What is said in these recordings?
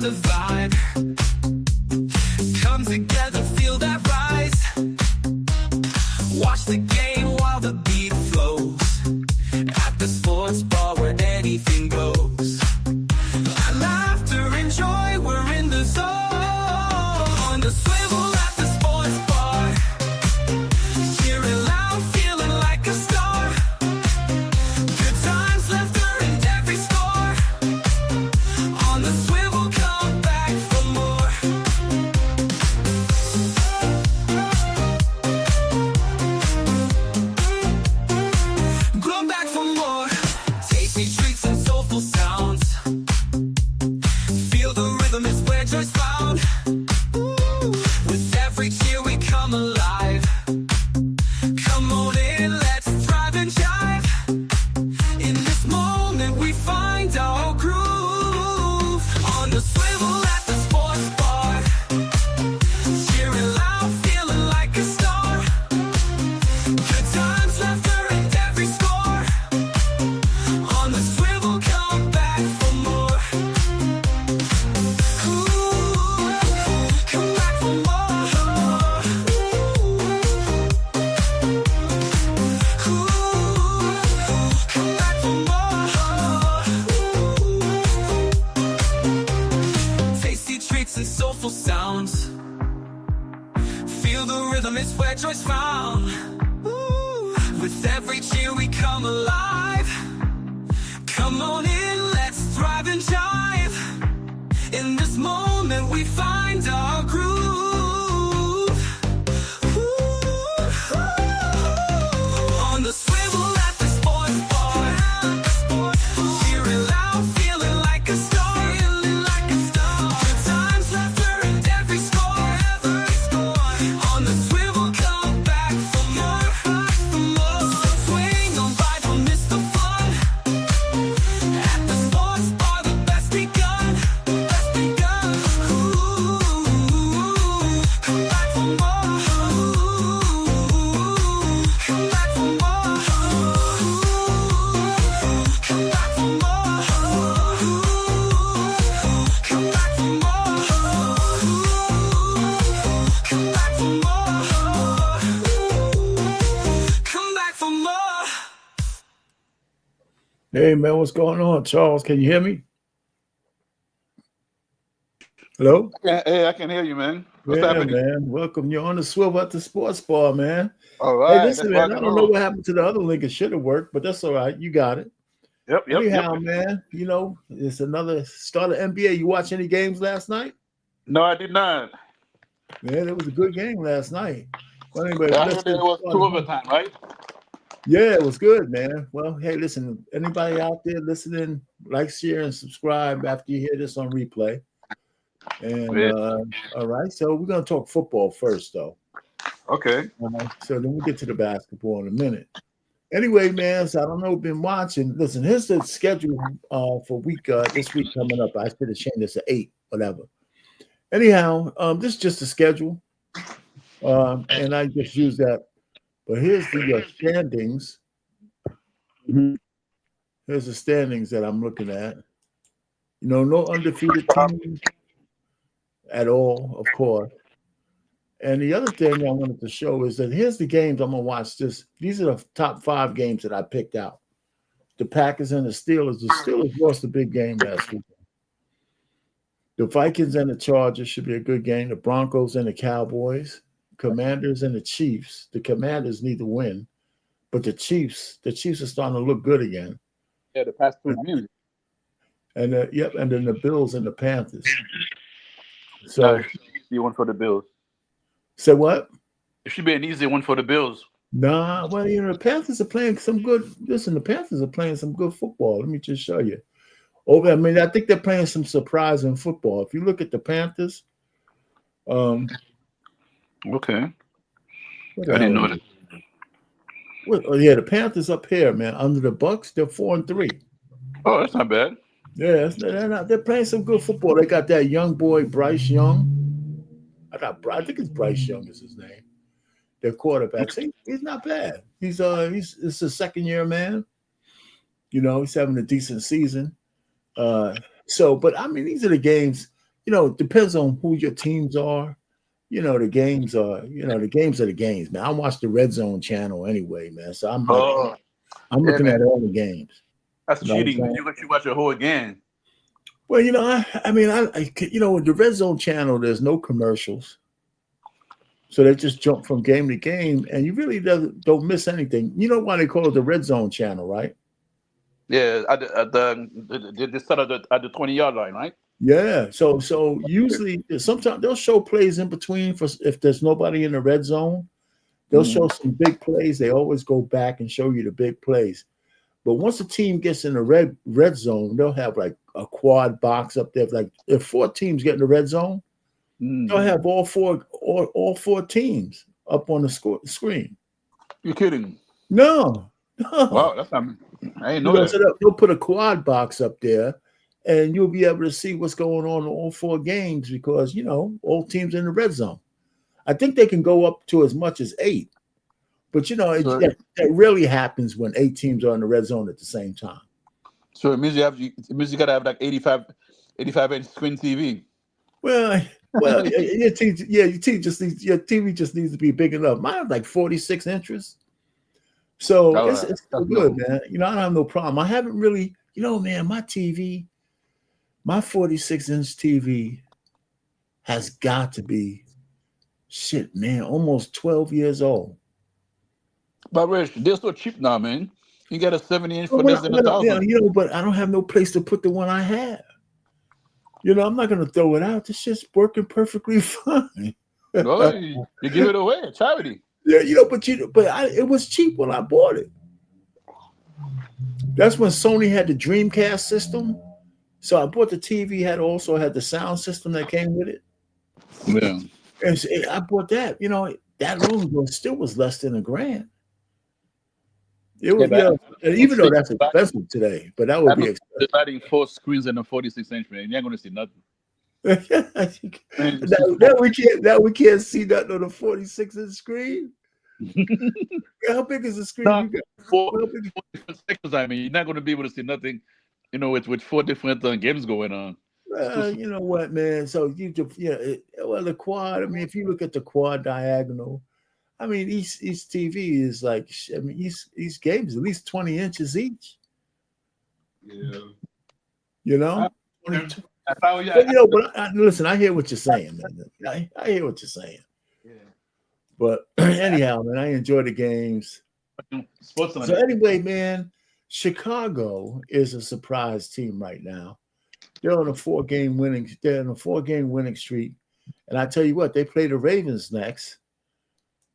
the vibe. Come together, feel that rise. Watch the game while the beat flows. At the sports bar where anything goes. Laughter and joy, we're in the zone. On the swivel at the sports bar. Cheering loud, feeling like a star. Good times, laughter and every score. On the swivel, come back for more. Come back for more. Tasty treats and soulful sounds. Feel the rhythm is where joy's found. With every cheer we come alive. Come on in, let's thrive and jive. In this moment we find our groove. On the swivel at the sports bar. Cheering loud, feeling like a star. Good times, laughter and every score. On the swivel, come back for more. Ooh, come back for more. Ooh, come back for more. Tasty treats and soulful sounds. Feel the rhythm, it's where joy's found. Ooh, with every cheer we come alive. Come on in, let's thrive and jive. In this moment we find our groove. Ooh, on the swivel at the sports bar. Cheering loud, feeling like a star. Good times, laughter and every score. On the swivel, come back for more. Swing on by, don't miss the fun. At the sports bar, the best begun. Ooh, come back for more. Come back for more. Come back for more. Come back for more. Come back for more. Come back for more. Hey man, what's going on, Charles? Can you hear me? Hello? Hey, I can hear you, man. What's Yeah, happening? man. Welcome. You're on the swivel at the sports bar, man. All Hey, right, listen, that's man. rock I and don't know roll. what happened to the other link. It should have worked, but that's all right. You got it. Yep. Anyhow, man, it's another start of NBA. You watch any games last night? No, I did not. Man, it was a good game last night. Well, anyway, I let's heard that get it was started. 2 overtime, right? Yeah, it was good, man. Well, hey, listen, anybody out there listening, like, share, and subscribe after you hear this on replay. And Yeah. all right, so we're gonna talk football first, though. Okay. So then we'll get to the basketball in a minute. Anyway, man, so I don't know, been watching. Listen, here's the schedule for this week coming up. I should have changed this to 8, whatever. Anyhow, this is just the schedule, and I just use that. But here's the standings. Here's the standings that I'm looking at. No undefeated team at all, of course. And the other thing I wanted to show is that here's the games I'm gonna watch. These are the top 5 games that I picked out. The Packers and the Steelers. The Steelers lost a big game last week. The Vikings and the Chargers should be a good game. The Broncos and the Cowboys, Commanders and the Chiefs. The Commanders need to win, but the Chiefs are starting to look good again. Yeah, the past 2 games. And and then the Bills and the Panthers. No, So it should be an easy one for the Bills. say what? It should be an easy one for the Bills. Nah, well, the Panthers are playing some good. Listen, the Panthers are playing some good football. Let me just show you. I think they're playing some surprising football. If you look at the Panthers, Okay. what the I didn't hell know is that. it? The Panthers up here, man. Under the Bucks, they're 4-3. Oh, that's not bad. Yeah, they're playing some good football. They got that young boy, Bryce Young. I think it's Bryce Young is his name. Their quarterback. He's not bad. He's it's a second-year man. He's having a decent season. But I mean, these are the games. it depends on who your teams are. The games are the games, man. I watch the Red Zone channel anyway, man. So Oh, I'm yeah, looking at man. all the games. That's You know what I'm cheating. saying? You let you watch the whole game. Well, with the Red Zone channel, there's no commercials. So they just jump from game to game, and you really don't miss anything. You know why they call it the Red Zone channel, right? Yeah, they start at the 20-yard line, right? Yeah. So usually, sometimes they'll show plays in between for if there's nobody in the red zone. They'll show Mhm. some big plays. They always go back and show you the big plays. But once a team gets in the red zone, they'll have like a quad box up there. Like if 4 teams get in the red zone, they'll Mhm. have all four teams up on the screen. You're kidding. No, no. Wow, that's not. I didn't know that. So they'll put a quad box up there, and you'll be able to see what's going on in all 4 games because all teams in the red zone. I think they can go up to as much as 8, but So, that really happens when 8 teams are in the red zone at the same time. so it means you gotta have like 85-inch screen TV. Well, your TV just needs to be big enough. Mine's like 46 inches. So Oh, it's still that's good, no. man. I don't have no problem. I haven't really, man, my 46-inch TV has got to be shit, man, almost 12 years old. But Rich, they're so cheap now, man. You get a 70-inch But for less than 1,000. but I don't have no place to put the one I have. I'm not gonna throw it out. This shit's working perfectly fine. No, you give it away, charity. Yeah, it was cheap when I bought it. That's when Sony had the Dreamcast system. So I bought the TV, also had the sound system that came with it. Yeah. And I bought that. That long ago, it still was less than $1,000. It Yeah, was, but and even though that's expensive today, but that would be expensive. deciding 4 screens in a 46-inch, man. You're not gonna see nothing. Man, you see Now we can't see nothing on a 46-inch screen. How big is the screen no, you got? four How big- different sections. I mean, you're not gonna be able to see nothing. With 4 different games going on. It's too small. You know what, man? So the quad. I mean, if you look at the quad diagonal, I mean, each TV is like, I mean, each game is at least 20 inches each. Yeah. You know, If 22. I were you, But listen, I hear what you're saying, man. I hear what you're saying. yeah. But anyhow, man, I enjoy the games. Sports on So it. anyway, man, Chicago is a surprise team right now. They're on a 4-game winning streak. And I tell you what, they play the Ravens next.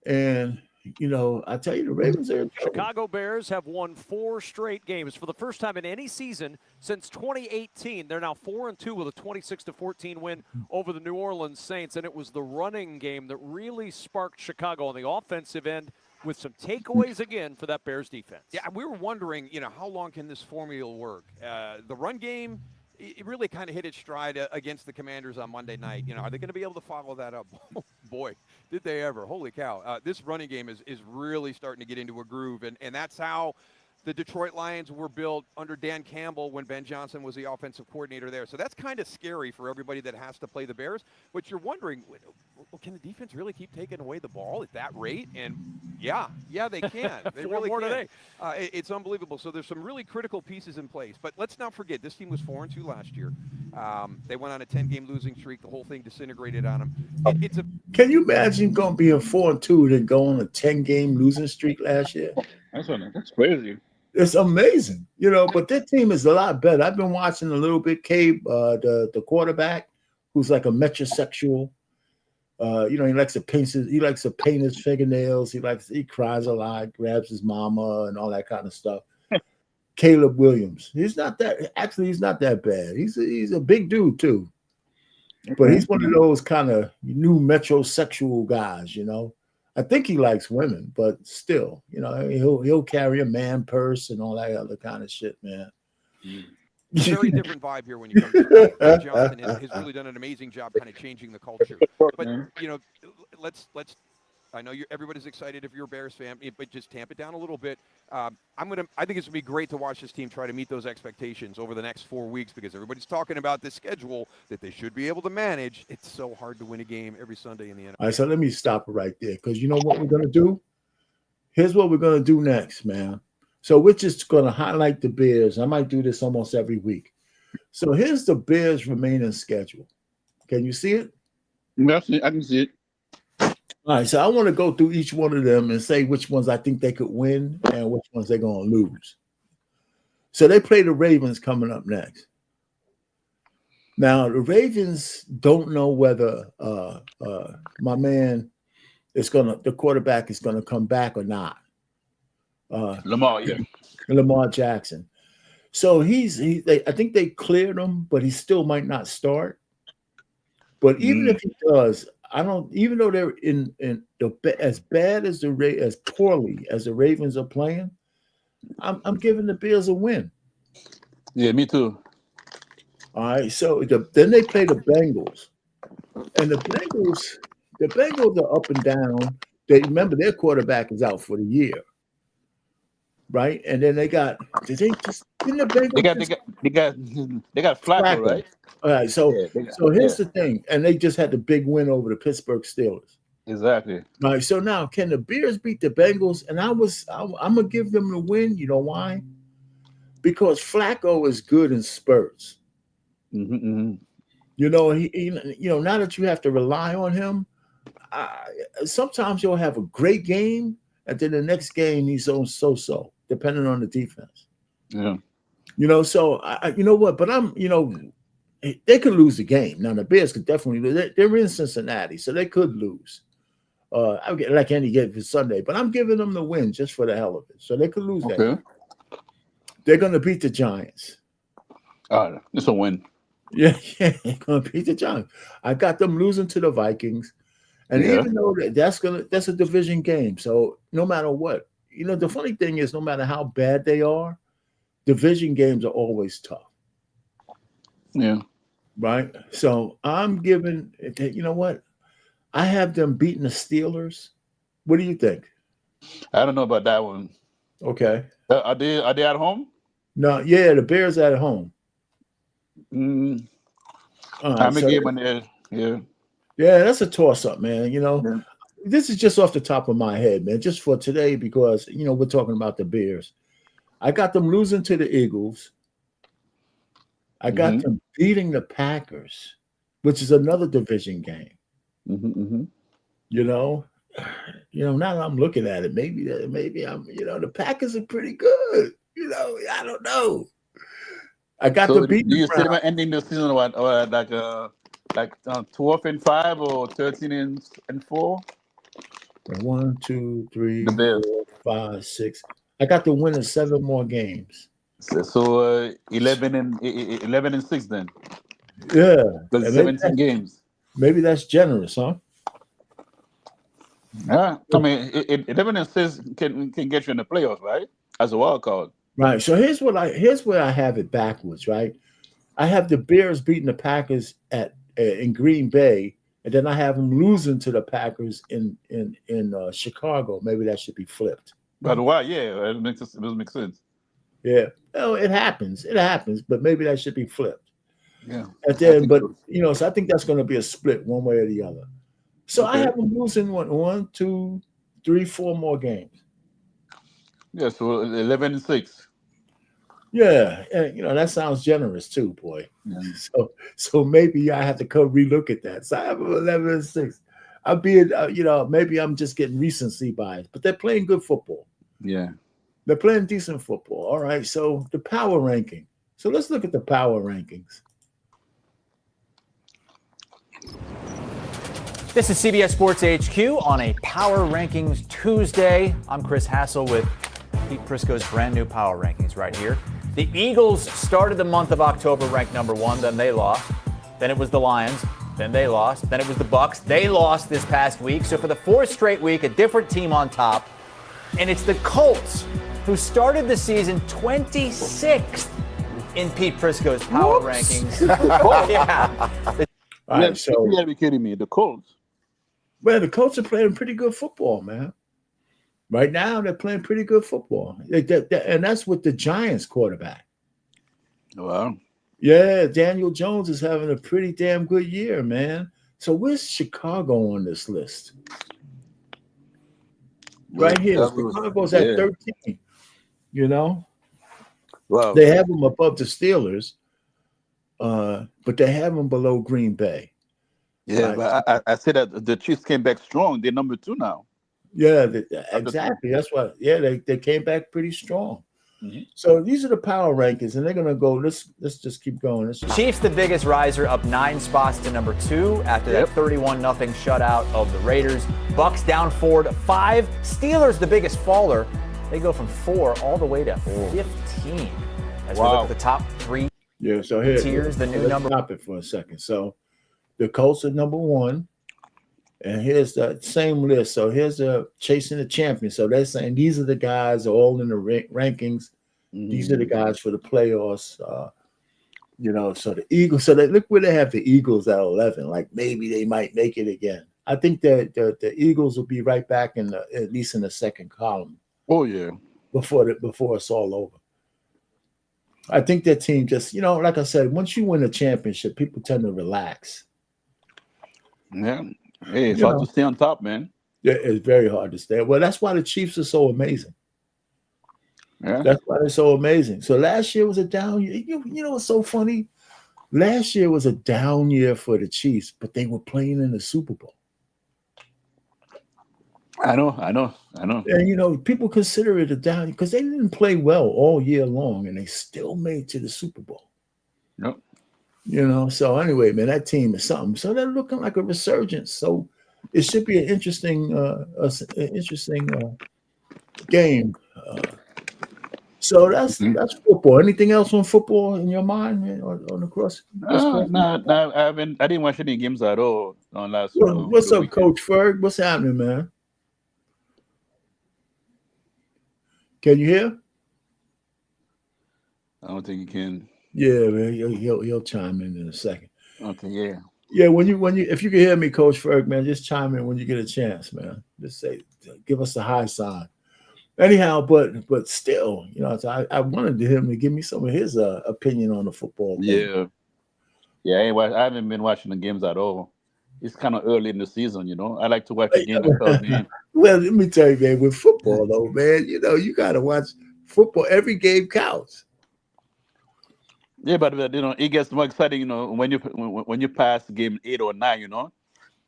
And I tell you, the Ravens are in trouble. Chicago Bears have won 4 straight games for the first time in any season since 2018. They're now 4-2 with a 26-14 win over the New Orleans Saints, and it was the running game that really sparked Chicago on the offensive end with some takeaways again for that Bears defense. Yeah, we were wondering, how long can this formula work? The run game, it really kind of hit its stride against the Commanders on Monday night. Are they going to be able to follow that up? Oh, boy, did they ever. Holy cow. This running game is really starting to get into a groove, and that's how the Detroit Lions were built under Dan Campbell when Ben Johnson was the offensive coordinator there. So that's kind of scary for everybody that has to play the Bears. But you're wondering, can the defense really keep taking away the ball at that rate? And yeah, they can. They really more can. today. It's unbelievable. So there's some really critical pieces in place. But let's not forget, this team was 4-2 last year. They went on a 10-game losing streak. The whole thing disintegrated on them. Can you imagine going being 4-2 then go on a 10-game losing streak last year? That's crazy. It's amazing, but that team is a lot better. I've been watching a little bit. Cabe, the quarterback, who's like a metrosexual. He likes to paint his fingernails. He cries a lot, grabs his mama and all that kind of stuff. Caleb Williams. He's not that bad. He's a big dude too. But he's one of those kind of new metrosexual guys, I think he likes women, but still, he'll carry a man purse and all that other kind of shit, man. Very different vibe here when you come to Ben Johnson has really done an amazing job kind of changing the culture. But let's I know everybody's excited if you're a Bears fan, but just tamp it down a little bit. I think it's going to be great to watch this team try to meet those expectations over the next 4 weeks because everybody's talking about this schedule that they should be able to manage. It's so hard to win a game every Sunday in the NFL. All right, so let me stop it right there because you know what we're going to do? Here's what we're going to do next, man. So we're just going to highlight the Bears. I might do this almost every week. So here's the Bears' remaining schedule. Can you see it? I can see it. All right, so I want to go through each one of them and say which ones I think they could win and which ones they're going to lose. So they play the Ravens coming up next. Now, the Ravens don't know whether my man the quarterback is going to come back or not. Lamar Jackson. So I think they cleared him, but he still might not start. But even if he does, even though they're in as bad as as poorly as the Ravens are playing, I'm giving the Bears a win. Yeah, me too. All right, so then they play the Bengals, and the Bengals are up and down. Remember their quarterback is out for the year, right? And then they got They got Flacco, right? All right, so here's the thing, and they just had the big win over the Pittsburgh Steelers. Exactly. All right, so now can the Bears beat the Bengals? And I'm gonna give them the win. You know why? Because Flacco is good in spurts. Mm-hmm. You know, now that you have to rely on him, sometimes you'll have a great game, and then the next game he's on so-so, depending on the defense. Yeah. You know, so you know what? But they could lose the game. Now the Bears could definitely lose. They're in Cincinnati, so they could lose. I get like any game for Sunday, but I'm giving them the win just for the hell of it. So they could lose that game. They're going to beat the Giants. It's a win. Yeah, they're going to beat the Giants. I got them losing to the Vikings, and even though that's a division game, so no matter what, you know, the funny thing is, no matter how bad they are, division games are always tough. Yeah. Right. So I'm giving. You know what? I have them beating the Steelers. What do you think? I don't know about that one. Okay. Are they at home? No. Yeah, the Bears at home. I'm Right, a game on there. Yeah. Yeah, that's a toss-up, man. You know, This is just off the top of my head, man. Just for today, because you know we're talking about the Bears. I got them losing to the Eagles. I got them beating the Packers, which is another division game. You know, now that I'm looking at it, maybe I'm, the Packers are pretty good. You know, I don't know. I got to beat. Do you see them ending the season or like 12-5 or 13-4? 1, 2, 3, 4, 5, 6. I got to win in 7 more games. So 11-6 then. Yeah, 17 games. Maybe that's generous, huh? Yeah, I mean, 11-6 can get you in the playoffs, right? As a wild card. Right. So here's where I have it backwards, right? I have the Bears beating the Packers in Green Bay, and then I have them losing to the Packers in Chicago. Maybe that should be flipped. But why? Yeah, it doesn't make sense. Yeah. Well, it happens. But maybe that should be flipped. Yeah. And then, so I think that's going to be a split one way or the other. So I have them losing 1, 2, 3, 4 more games. Yeah, so 11-6. Yeah, and that sounds generous too, boy. Yeah. So maybe I have to come relook at that. So I have 11-6. I'm being, maybe I'm just getting recency bias, but they're playing good football. Yeah, they're playing decent football. All right. So the power ranking. So let's look at the power rankings. This is CBS Sports HQ on a Power Rankings Tuesday. I'm Chris Hassel with Pete Prisco's brand new Power Rankings right here. The Eagles started the month of October ranked number 1, then they lost. Then it was the Lions, then they lost. Then it was the Bucks. They lost this past week. So for the 4th straight week, a different team on top. And it's the Colts who started the season 26th in Pete Prisco's Power Rankings. Yeah. All right, so you gotta be kidding me. The Colts. Well, the Colts are playing pretty good football, man. Right now, they're playing pretty good football. And that's with the Giants quarterback. Wow. Yeah, Daniel Jones is having a pretty damn good year, man. So where's Chicago on this list? Right here. Chicago's at 13. You know? Wow. They have them above the Steelers, but they have them below Green Bay. Yeah, but I said that the Chiefs came back strong. They're number 2 now. Yeah, exactly. That's why. Yeah, they came back pretty strong. Mm-hmm. So these are the power rankings, and they're gonna go. Let's just keep going. Chiefs, the biggest riser, up 9 spots to number 2 after that 31-0 shutout of the Raiders. Bucks down 4 to 5. Steelers, the biggest faller. They go from 4 all the way to 15. As we look at the top 3 so tiers, the new number. Stop it for a second. So the Colts are number 1. And here's the same list. So here's the chasing the champion. So they're saying these are the guys all in the rankings. Mm-hmm. These are the guys for the playoffs. So the Eagles. So look where they have the Eagles at 11. Like maybe they might make it again. I think that the Eagles will be right back at least in the second column. Oh yeah. Before it's all over. I think that team just like I said, once you win a championship, people tend to relax. Yeah. Hey, it's hard to stay on top, man. Yeah, it's very hard to stay. Well, that's why the Chiefs are so amazing. Yeah. That's why they're so amazing. So last year was a down year. You know what's so funny? Last year was a down year for the Chiefs, but they were playing in the Super Bowl. I know. And, people consider it a down because they didn't play well all year long, and they still made it to the Super Bowl. Nope. So anyway, man, that team is something. So they're looking like a resurgence. So it should be an interesting game. So that's football. Anything else on football in your mind, man, on the cross? No, I didn't watch any games at all on last. What's up, weekend. Coach Ferg? What's happening, man? Can you hear? I don't think you can. Yeah, man, he'll chime in a second. Okay, yeah. Yeah, when you if you can hear me, Coach Ferg, man, just chime in when you get a chance, man. Just give us the high sign. Anyhow, but still, I wanted him to give me some of his opinion on the football game. Yeah. I haven't been watching the games at all. It's kind of early in the season, I like to watch the game because man. Well, let me tell you, man, with football though, man, you got to watch football. Every game counts. Yeah, but it gets more exciting, when you pass game 8 or 9,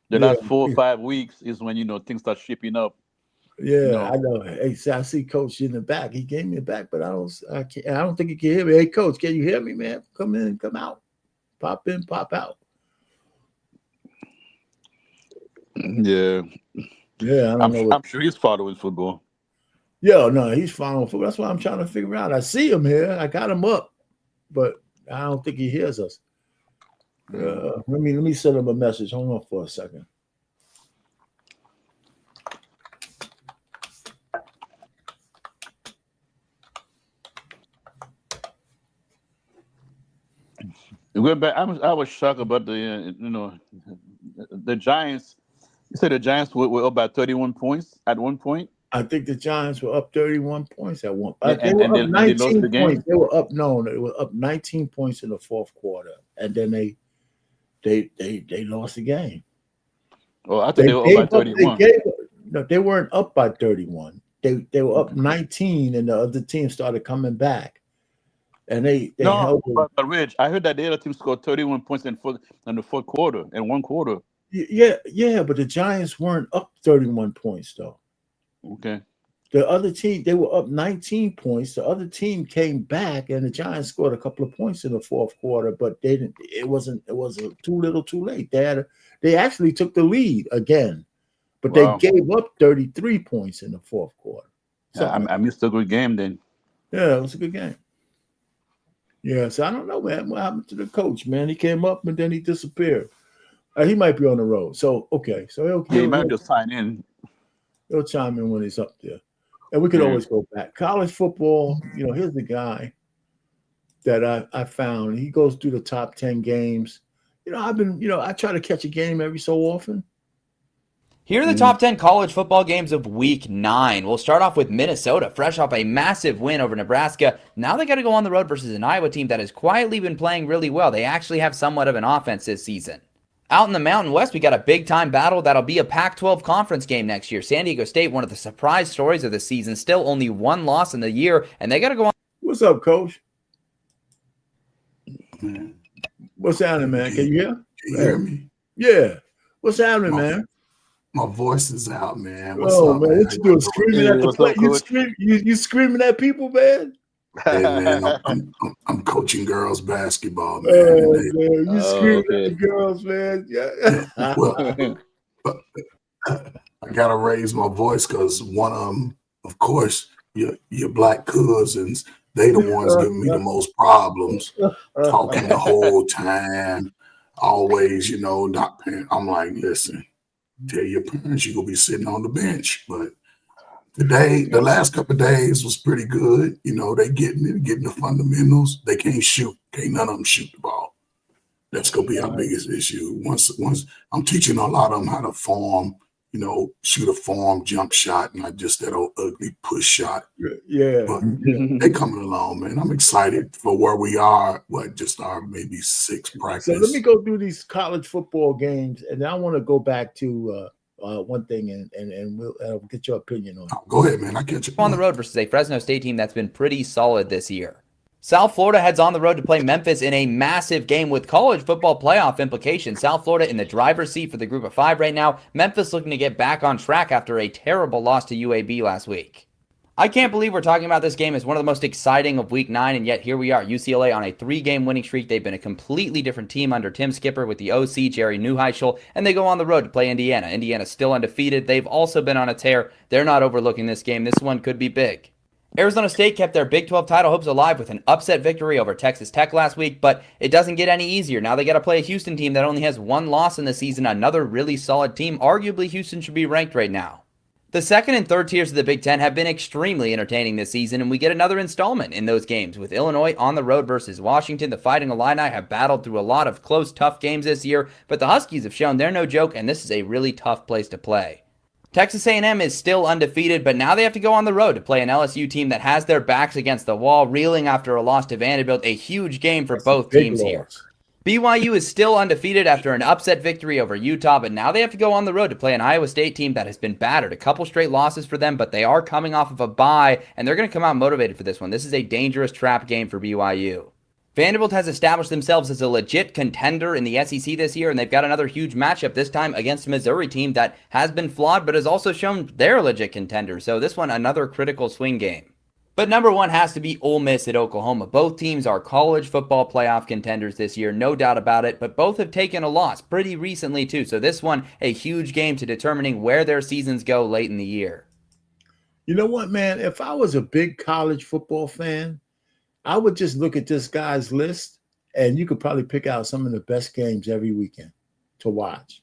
the last 4 or 5 weeks is when things start shaping up. Yeah, I know. Hey, I see Coach in the back. He gave me a back, but I don't think he can hear me. Hey, Coach, can you hear me, man? Come in, come out, pop in, pop out. Yeah, I don't know. I'm sure he's following football. Yeah, no, he's following football. That's what I'm trying to figure out. I see him here. I got him up, but I don't think he hears us. Let me send him a message. Hold on for a second. I was shocked about the Giants. You said the Giants were up by 31 points at one point. I think the Giants were up 31 points at one. They were up 19 points. They were up. No, they were up 19 points in the fourth quarter, and then they lost the game. Oh, I thought they were up by 31. They weren't up by 31. They were up 19, and the other team started coming back. And they held but Rich, I heard that the other team scored 31 points in the fourth quarter, in one quarter. Yeah, but the Giants weren't up 31 points though. Okay. The other team, they were up 19 points. The other team came back, and the Giants scored a couple of points in the fourth quarter, but they didn't. It wasn't too little, too late. They actually took the lead again, but they gave up 33 points in the fourth quarter. So I missed a good game then. Yeah, it was a good game. Yeah, so I don't know, man. What happened to the coach, man? He came up and then he disappeared. He might be on the road. So, okay. So he might just sign in. He'll chime in when he's up there. And we could always go back. College football, here's the guy that I found. He goes through the top 10 games. I try to catch a game every so often. Here are the top 10 college football games of Week 9. We'll start off with Minnesota, fresh off a massive win over Nebraska. Now they got to go on the road versus an Iowa team that has quietly been playing really well. They actually have somewhat of an offense this season. Out in the Mountain West, we got a big-time battle that'll be a Pac-12 conference game next year. San Diego State, one of the surprise stories of the season, still only one loss in the year, and they got to go on. What's up, Coach? What's happening, man? Can you hear? Can you hear me? Yeah. What's happening, man? My voice is out, man. What's Oh, up, man. What you doing? Screaming at the play? You screaming at people, man? Hey, man, I'm coaching girls basketball, man. Oh, man. You screaming at the girls, man. Yeah. Well, I got to raise my voice because one of them, of course, your black cousins, they the ones giving me the most problems, talking the whole time, always, not paying. I'm like, listen, tell your parents you're going to be sitting on the bench. But today, the last couple of days was pretty good. They getting the fundamentals. They can't shoot. Can't none of them shoot the ball. That's going to be our biggest issue. Once I'm teaching a lot of them how to form, shoot a form jump shot, not just that old ugly push shot. Yeah. But they coming along, man. I'm excited for where we are. Just our maybe 6th practice. So let me go through these college football games, and I want to go back to one thing, and we'll get your opinion on it. Go ahead, man. I catch you On the road versus a Fresno State team that's been pretty solid this year. South Florida heads on the road to play Memphis in a massive game with college football playoff implications. South Florida in the driver's seat for the group of 5 right now. Memphis looking to get back on track after a terrible loss to UAB last week. I can't believe we're talking about this game as one of the most exciting of Week 9, and yet here we are, UCLA on a 3-game winning streak. They've been a completely different team under Tim Skipper with the OC, Jerry Neuheischel, and they go on the road to play Indiana. Indiana's still undefeated. They've also been on a tear. They're not overlooking this game. This one could be big. Arizona State kept their Big 12 title hopes alive with an upset victory over Texas Tech last week, but it doesn't get any easier. Now they got to play a Houston team that only has 1 loss in the season, another really solid team. Arguably, Houston should be ranked right now. The second and third tiers of the Big Ten have been extremely entertaining this season, and we get another installment in those games. With Illinois on the road versus Washington, the Fighting Illini have battled through a lot of close, tough games this year, but the Huskies have shown they're no joke, and this is a really tough place to play. Texas A&M is still undefeated, but now they have to go on the road to play an LSU team that has their backs against the wall, reeling after a loss to Vanderbilt, a huge game for both teams here. BYU is still undefeated after an upset victory over Utah, but now they have to go on the road to play an Iowa State team that has been battered. A couple straight losses for them, but they are coming off of a bye, and they're going to come out motivated for this one. This is a dangerous trap game for BYU. Vanderbilt has established themselves as a legit contender in the SEC this year, and they've got another huge matchup, this time against a Missouri team that has been flawed but has also shown they're a legit contender. So this one, another critical swing game. But number 1 has to be Ole Miss at Oklahoma. Both teams are college football playoff contenders this year, no doubt about it, but both have taken a loss pretty recently too. So this one, a huge game to determining where their seasons go late in the year. You know what, man? If I was a big college football fan, I would just look at this guy's list, and you could probably pick out some of the best games every weekend to watch.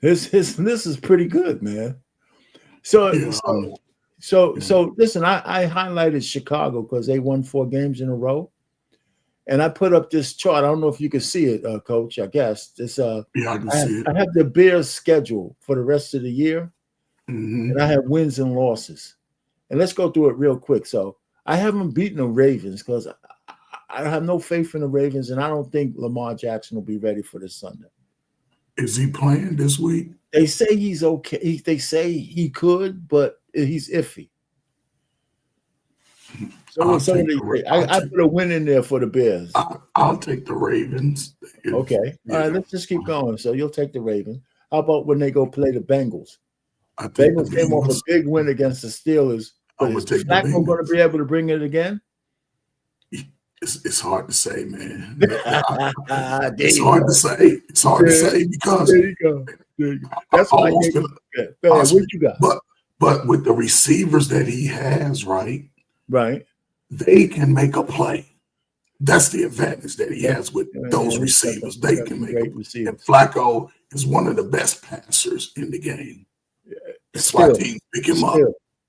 His list is pretty good, man. So listen, I highlighted Chicago because they won 4 games in a row, and I put up this chart. I don't know if you can see it, Coach. I guess this. I can see it. I have the Bears' schedule for the rest of the year, and I have wins and losses. And let's go through it real quick. So I haven't beaten the Ravens because I have no faith in the Ravens, and I don't think Lamar Jackson will be ready for this Sunday. Is he playing this week? They say he's okay. They say he could, but he's iffy. I put a win in there for the Bears. I'll take the Ravens. Okay. All right, let's just keep going. So you'll take the Ravens. How about when they go play the Bengals? Bengals came off a big win against the Steelers. But is Flacco going to be able to bring it again? It's hard to say, man. It's hard to say. It's hard to say because there you go. That's why what you got? But with the receivers that he has, right, they can make a play. That's the advantage that he has with those receivers. They can make a play. And Flacco is one of the best passers in the game. That's why teams pick him up.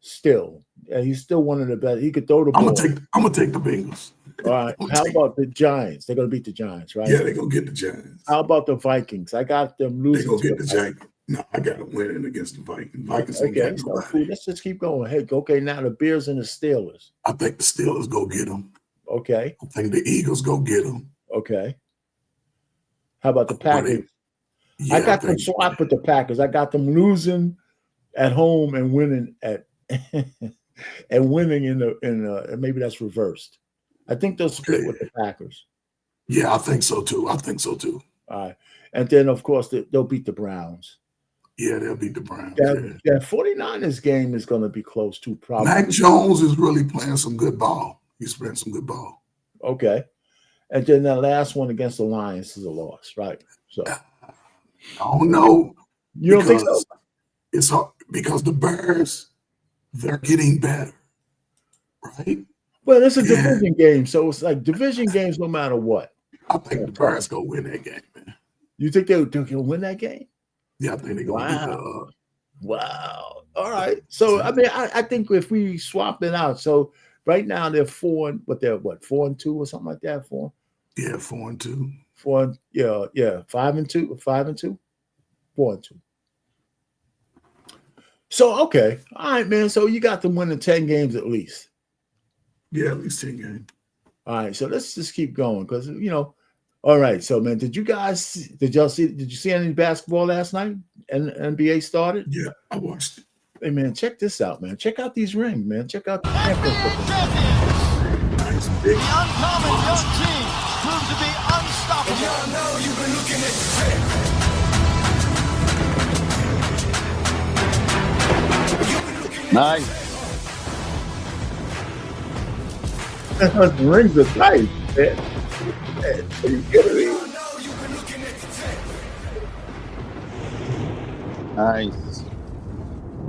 Still. Yeah, he's still one of the best. He could throw the ball. I'm gonna take the Bengals. All right. How about the Giants? They're gonna beat the Giants, right? Yeah, they're gonna get the Giants. How about the Vikings? I got them losing. They're gonna get the Giants. No, I got them winning against the Vikings. Vikings ain't Okay, got so nobody. cool. Let's just keep going. Hey, okay, now the Bears and the Steelers. I think the Steelers go get them. Okay, I think the Eagles go get them. okay. How about the Packers? Yeah, I got them swapped with the Packers. I got them losing at home and winning at and winning in maybe that's reversed. I think they'll split with the Packers. Yeah, I think so too. I think so too. All right, and then of course they'll beat the Browns. Yeah, they'll beat the Browns. That 49ers game is going to be close too. Probably. Mac Jones is really playing some good ball. He's playing some good ball. Okay, and then that last one against the Lions is a loss, right? So I don't know. You don't think so? It's hard because the Bears, they're getting better, right? Well, it's a division game, so it's like division games no matter what. I think the Bears go win that game, man. You think they'll win that game? Yeah, I think they're going to wow. Wow. All right. So I mean, I think if we swap it out, so right now they're 4-2 or something like that. 4. Yeah, 4-2. 4. Yeah. 5-2. 5-2. 4-2. So okay, all right, man. So you got them winning 10 games at least. Yeah, at least 10 games. All right, so let's just keep going because all right, so man, did you see any basketball last night? And NBA started? Yeah, I watched it. Hey man, check this out, man. Check out these rings, man. Check out the nice big. The uncommon young team proved to be unstoppable. And y'all know you've been looking at Nice. The rings are nice, man. Are you kidding me? Nice.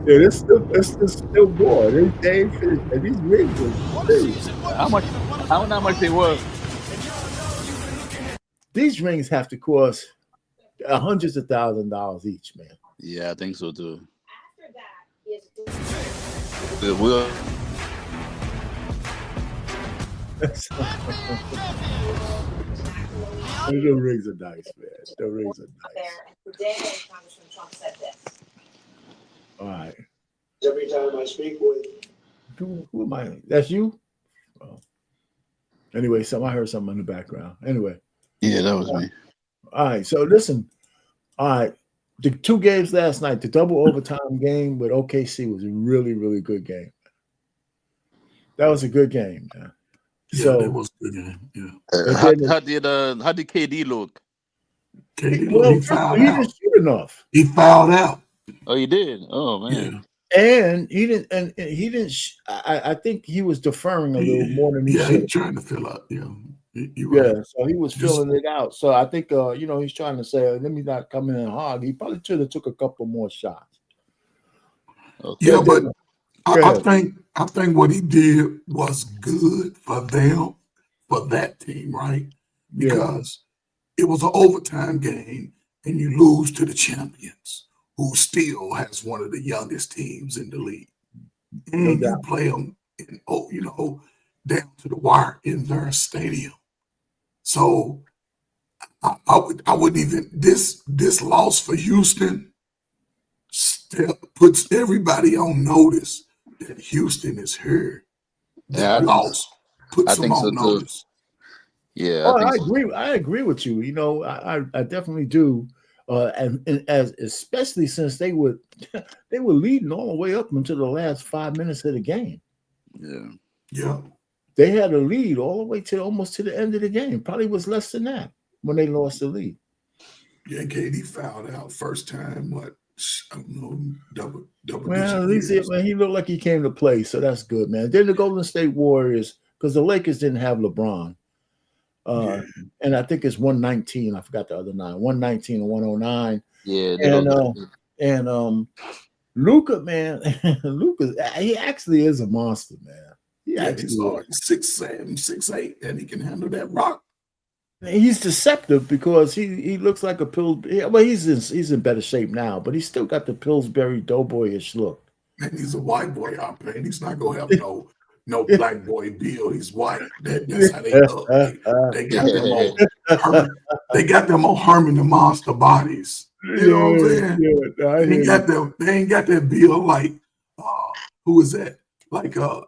Yeah, it's still going. They ain't finished. And these rings are serious. How much they worth? These rings have to cost hundreds of $1,000s each, man. Yeah, I think so too. It will. The rings are nice, man. The rings are nice. Today, Congressman Trump said this. All right. Every time I speak with Who am I? That's you? Oh. Anyway, I heard something in the background. Anyway. Yeah, that was me. All right. So listen. All right. The 2 games last night, the double overtime game with OKC was a really, really good game. That was a good game, man. Yeah, so, that was a good game. Yeah. How did KD look? KD, he fouled out. Didn't shoot enough. He fouled out. Oh, he did. Oh man. Yeah. And he didn't. And he didn't. I think he was deferring a little more than he should. Yeah, he's trying to fill up. Yeah. Yeah, so he was filling it out. So I think he's trying to say, let me not come in and hog. He probably should have took a couple more shots. Okay. Yeah, but I think what he did was good for them, for that team, right? Because it was an overtime game and you lose to the champions, who still has one of the youngest teams in the league. And you play them down to the wire in their stadium. So I wouldn't even this loss for Houston still puts everybody on notice that Houston is here. That loss puts them on notice. Yeah, I agree with you. I definitely do. And especially since they were leading all the way up until the last 5 minutes of the game. Yeah. They had a lead all the way to almost to the end of the game. Probably was less than that when they lost the lead. Yeah, KD fouled out first time. What? I don't know. Double. Well, at least he looked like he came to play, so that's good, man. Then the Golden State Warriors, because the Lakers didn't have LeBron. And I think it's 119. I forgot the other 9. 119 and 109. Yeah. And Luka, man, he actually is a monster, man. He's 6'7", 6'8", and he can handle that rock. He's deceptive because he looks like a Pillsbury. Well, he's in better shape now, but he's still got the Pillsbury Doughboyish look. And he's a white boy out there, and he's not gonna have no black boy deal. He's white. That's how they look. They got them on Herman the Monster bodies. You know what I'm saying? Yeah, They ain't got that bill like who is that? Like play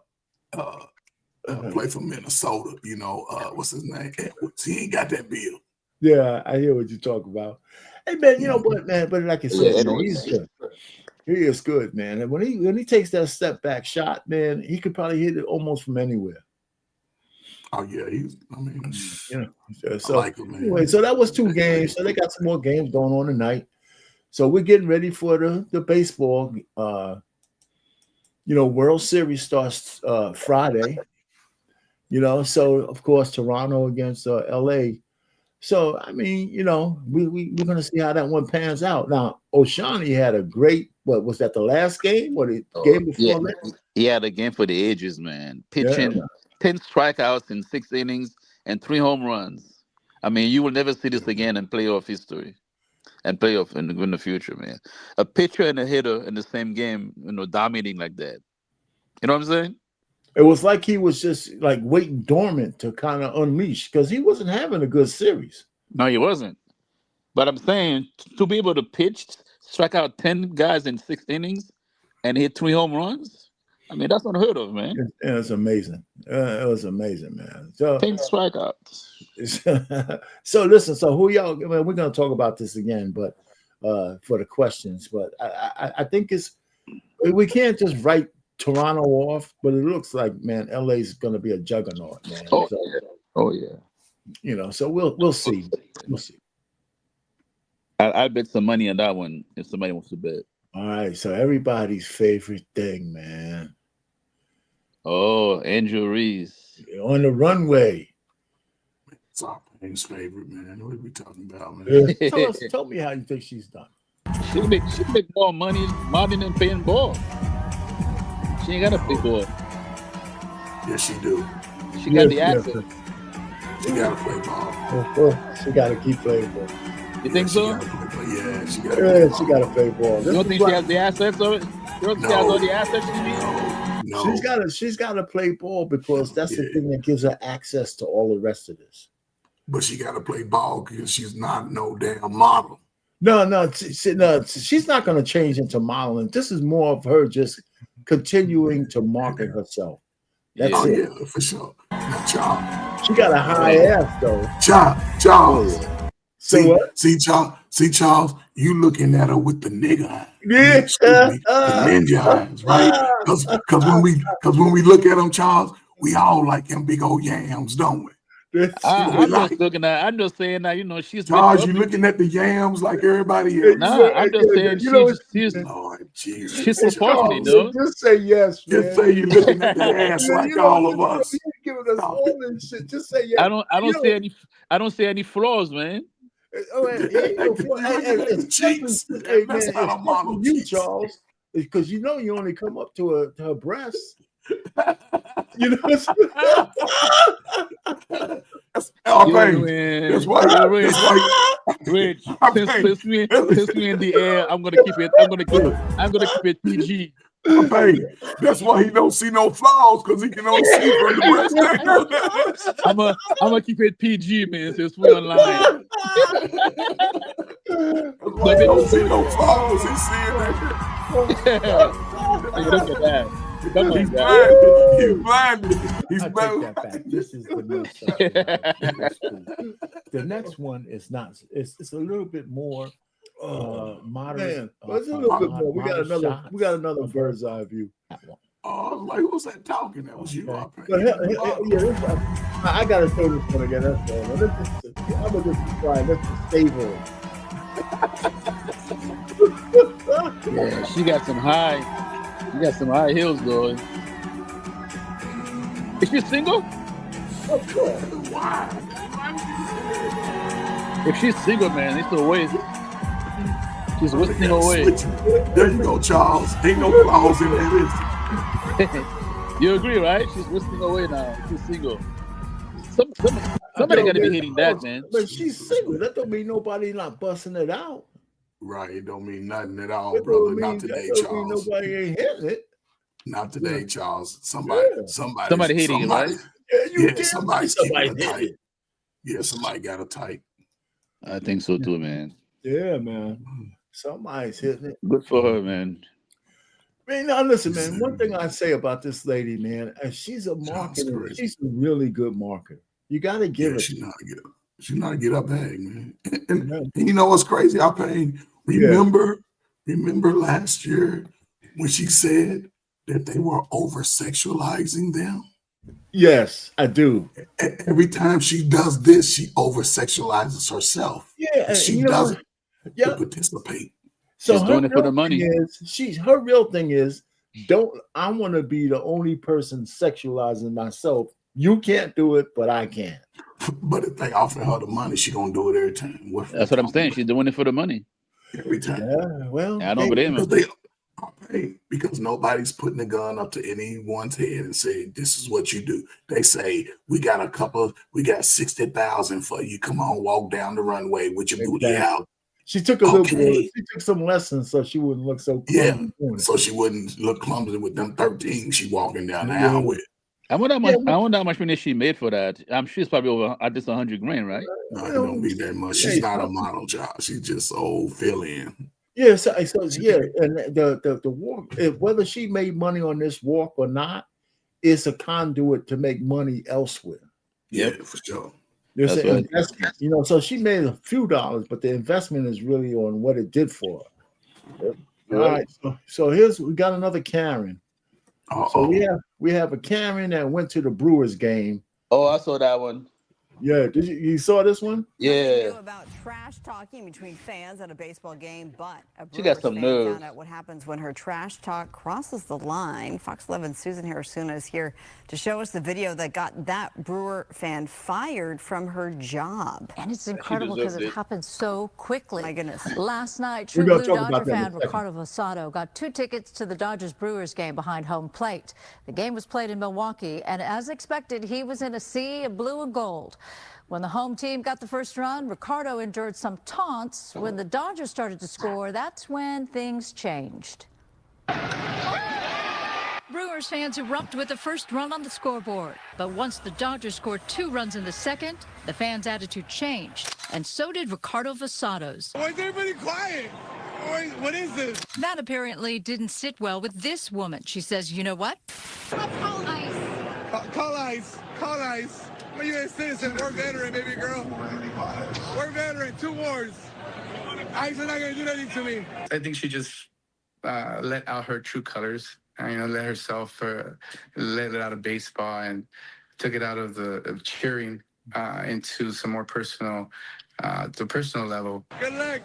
for Minnesota, you know, what's his name? Edwards. He ain't got that bill. Yeah, I hear what you talk about. Hey man, you know what, man? But like you said, man, he's good. He is good, man. And when he takes that step back shot, man, he could probably hit it almost from anywhere. Oh yeah, you know, so I like him, man. Anyway, so that was 2 games. So they got some more games going on tonight. So we're getting ready for the baseball. World Series starts Friday. So of course Toronto against LA. So I mean, we're gonna see how that one pans out. Now, Oshani had a great. What was that? The last game or the game before that? He had a game for the ages, man. Pitching Yeah. 10 strikeouts in 6 innings and 3 home runs. I mean, you will never see this again in playoff history and playoff in the future, man. A pitcher and a hitter in the same game, dominating like that. You know what I'm saying? It was like he was just like waiting dormant to kind of unleash because he wasn't having a good series. No, he wasn't. But I'm saying to be able to pitch, strike out 10 guys in 6 innings and hit 3 home runs, I mean, that's unheard of, man. It was amazing. It was amazing, man. So 10 strikeouts. So listen, so who y'all? I mean, we're gonna talk about this again, but for the questions. But I think we can't just write Toronto off, but it looks like, man, LA is gonna be a juggernaut, man. Oh, so, yeah. Oh yeah. So we'll see. We'll see. I bet some money on that one if somebody wants to bet. All right, so everybody's favorite thing, man. Oh, Angel Reese on the runway. It's our Payne's favorite, man. What are we talking about, man? Tell me how you think she's done. She make more money than playing ball. She ain't got to play ball. Yes, she do. She got the assets. She got to play ball. She got to keep playing ball. You think so? Yeah, she got to play ball. You don't think she has the assets of it? You don't think she has all the assets she needs? No. She's got to play ball because that's the thing that gives her access to all the rest of this. But she got to play ball because she's not no damn model. No, she's not going to change into modeling. This is more of her just continuing to market herself. That's it. Yeah, for sure. Charles. She got a high ass though. Charles. See, Charles, you looking at her with the nigga eyes. Yeah. The ninja eyes, right? Because when we look at them, Charles, we all like them big old yams, don't we? I'm just saying now, she's Charles, you looking at the yams like everybody else. No, I'm just saying she's Lord Jesus. She's proportionate, though. Just say yes, man. Just say you're looking at the ass like all of us. You're giving us all this shit. Just say yes. I don't see any flaws, man. Cheeks. That's not a model. You, Charles, because you only come up to her breasts. That's why. Rich, since we in the air, I'm gonna keep it PG. That's why he don't see no flaws, because he can only see from the breast. I'm gonna keep it PG, man, since we're online. He don't see no flaws. He's seeing that. Look at that. He's blinded. He's I take that back. This is the most. The next one is not. It's a little bit more modern. It's a little bit more. We got another bird's eye view. Like who's that talking? That was you. I gotta throw this one again. That's all. I'm gonna just try. Let's just save her. Yeah, she got some high. You got some high heels, though. Is she single? Of course. Why? If she's single, man, it's a waste. She's whistling away. There you go, Charles. Ain't no flaws in that. You agree, right? She's whistling away now. She's single. Somebody got to be hitting that, man. But she's single. That don't mean nobody not busting it out. Right, it don't mean nothing at all, brother. Not today, Charles. Nobody ain't hitting it. Not today, Charles. Somebody hitting it, right? Yeah, somebody's keeping it tight. Yeah, somebody got it tight. I think so too, man. Yeah, man. Somebody's hitting it. Good for her, man. Man, now listen, man. One thing I say about this lady, man, she's a marketer. She's a really good marketer. You got to give it. She's not a get up bag, man. And you know what's crazy? Remember last year when she said that they were over sexualizing them? Yes, I do. Every time she does this, she over sexualizes herself. Yeah, she doesn't to participate. So she's doing it for the money. Her real thing is, I want to be the only person sexualizing myself. You can't do it, but I can. But if they offer her the money, she gonna do it every time. That's what I'm saying. She's doing it for the money. Every time. Yeah, well, I don't blame her. They are paid because nobody's putting a gun up to anyone's head and saying, this is what you do. They say, we got 60,000 for you. Come on, walk down the runway with your booty out. She took a little bit. She took some lessons so she wouldn't look so clumsy. Yeah, so she wouldn't look clumsy with them 13 she walking down the aisle with. I wonder how much money she made for that. I'm sure it's probably over at least $100 grand, right? No, it don't be that much. She's not a model job. She's just fill in. Yeah, so yeah, and the walk, whether she made money on this walk or not, it's a conduit to make money elsewhere. Yeah, for sure. There's an investment, so she made a few dollars, but the investment is really on what it did for her. Yep. All right, so we got another Karen. So we have a Karen that went to the Brewers game. Oh, I saw that one. Yeah, you saw this one? Yeah. About trash talking between fans at a baseball game, but a she got some nerve. Found out what happens when her trash talk crosses the line. Fox 11's Susan Harrisuna is here to show us the video that got that Brewer fan fired from her job. And it's incredible because it happened so quickly. My goodness. Last night, True Blue Dodger fan Ricardo Vosado got 2 tickets to the Dodgers-Brewers game behind home plate. The game was played in Milwaukee, and as expected, he was in a sea of blue and gold. When the home team got the first run, Ricardo endured some taunts. When the Dodgers started to score, that's when things changed. Brewers fans erupt with the first run on the scoreboard. But once the Dodgers scored 2 runs in the second, the fans' attitude changed. And so did Ricardo Vosado's. Why is everybody quiet? What is this? That apparently didn't sit well with this woman. She says, you know what? Call ice. Call ice. Call ice. Are you a citizen? We're veteran, baby girl. We're veteran. 2 wars. ICE is not going to do anything to me. I think she just let out her true colors. Let herself let it out of baseball and took it out of cheering into some more personal, the personal level. Good luck.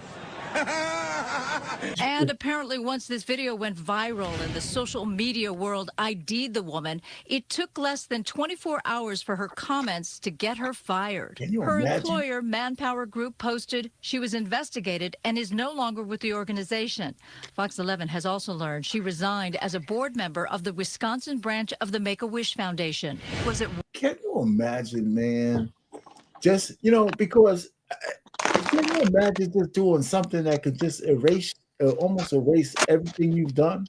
And apparently once this video went viral and the social media world ID'd the woman, it took less than 24 hours for her comments to get her fired. Her employer, Manpower Group, posted she was investigated and is no longer with the organization. Fox 11 has also learned she resigned as a board member of the Wisconsin branch of the Make-A-Wish Foundation. Can you imagine, man? Just, because... Can you imagine just doing something that could just almost erase everything you've done?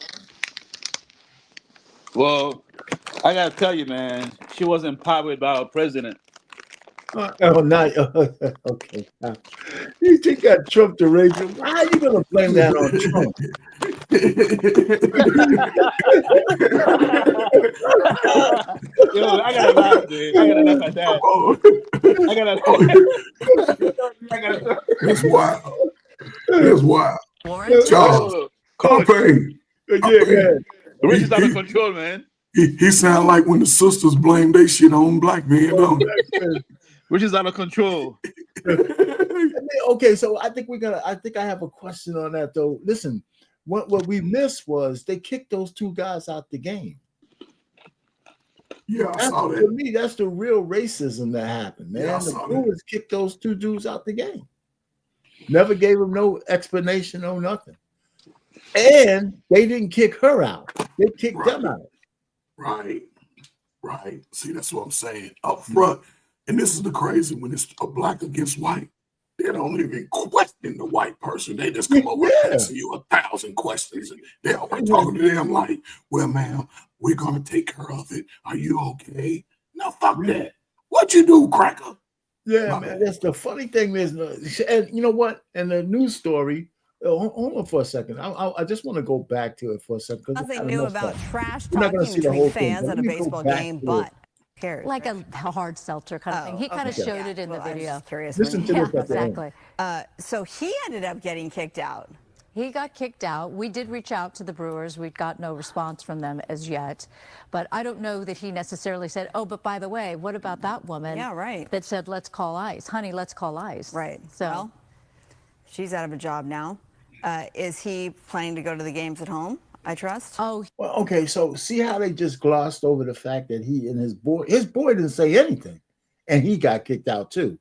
Well, I gotta tell you, man, she was empowered by our president. Okay. You think got Trump to raise it? How are you gonna blame that on Trump? Yo, I gotta laugh, dude. I gotta laugh at that. It's wild. It's wild. Charles, Carpe. Yeah. Rich is out of control, man. He sound like when the sisters blame they shit on black men, don't they? Rich is out of control. Okay, so I think I have a question on that though. Listen, what we missed was they kicked those 2 guys out the game. Yeah, I saw that. To me, that's the real racism that happened, man. Yeah, the Brewers kicked those 2 dudes out the game. Never gave them no explanation, no nothing. And they didn't kick her out. They kicked them out. Right. See, that's what I'm saying. Up front, and this is the crazy when it's a black against white. They don't even question the white person. They just come over and answer you 1,000 questions. And they're always talking to them like, well, ma'am, we're going to take care of it. Are you okay? No, fuck that. What you do, cracker? Yeah, man. That's the funny thing is, and you know what? And the news story. Hold on for a second. I just want to go back to it for a second because Nothing new about trash We're not going to talking see the between whole thing. fans But at let a me go baseball back game, to but it. who cares? Like a hard seltzer kind of thing. He kind of okay. showed it in the Well, I was video. just curious. Listen to this at the end. Exactly. So he ended up getting kicked out. He got kicked out. We did reach out to the Brewers. We got no response from them as yet. But I don't know that he necessarily said, oh, but by the way, what about that woman? Yeah, right. That said, let's call ICE. Honey, let's call ICE. Right. So Well, she's out of a job now. Is he planning to go to the games at home, I trust? Oh. Well, okay. So see how they just glossed over the fact that he and his boy didn't say anything, and he got kicked out too.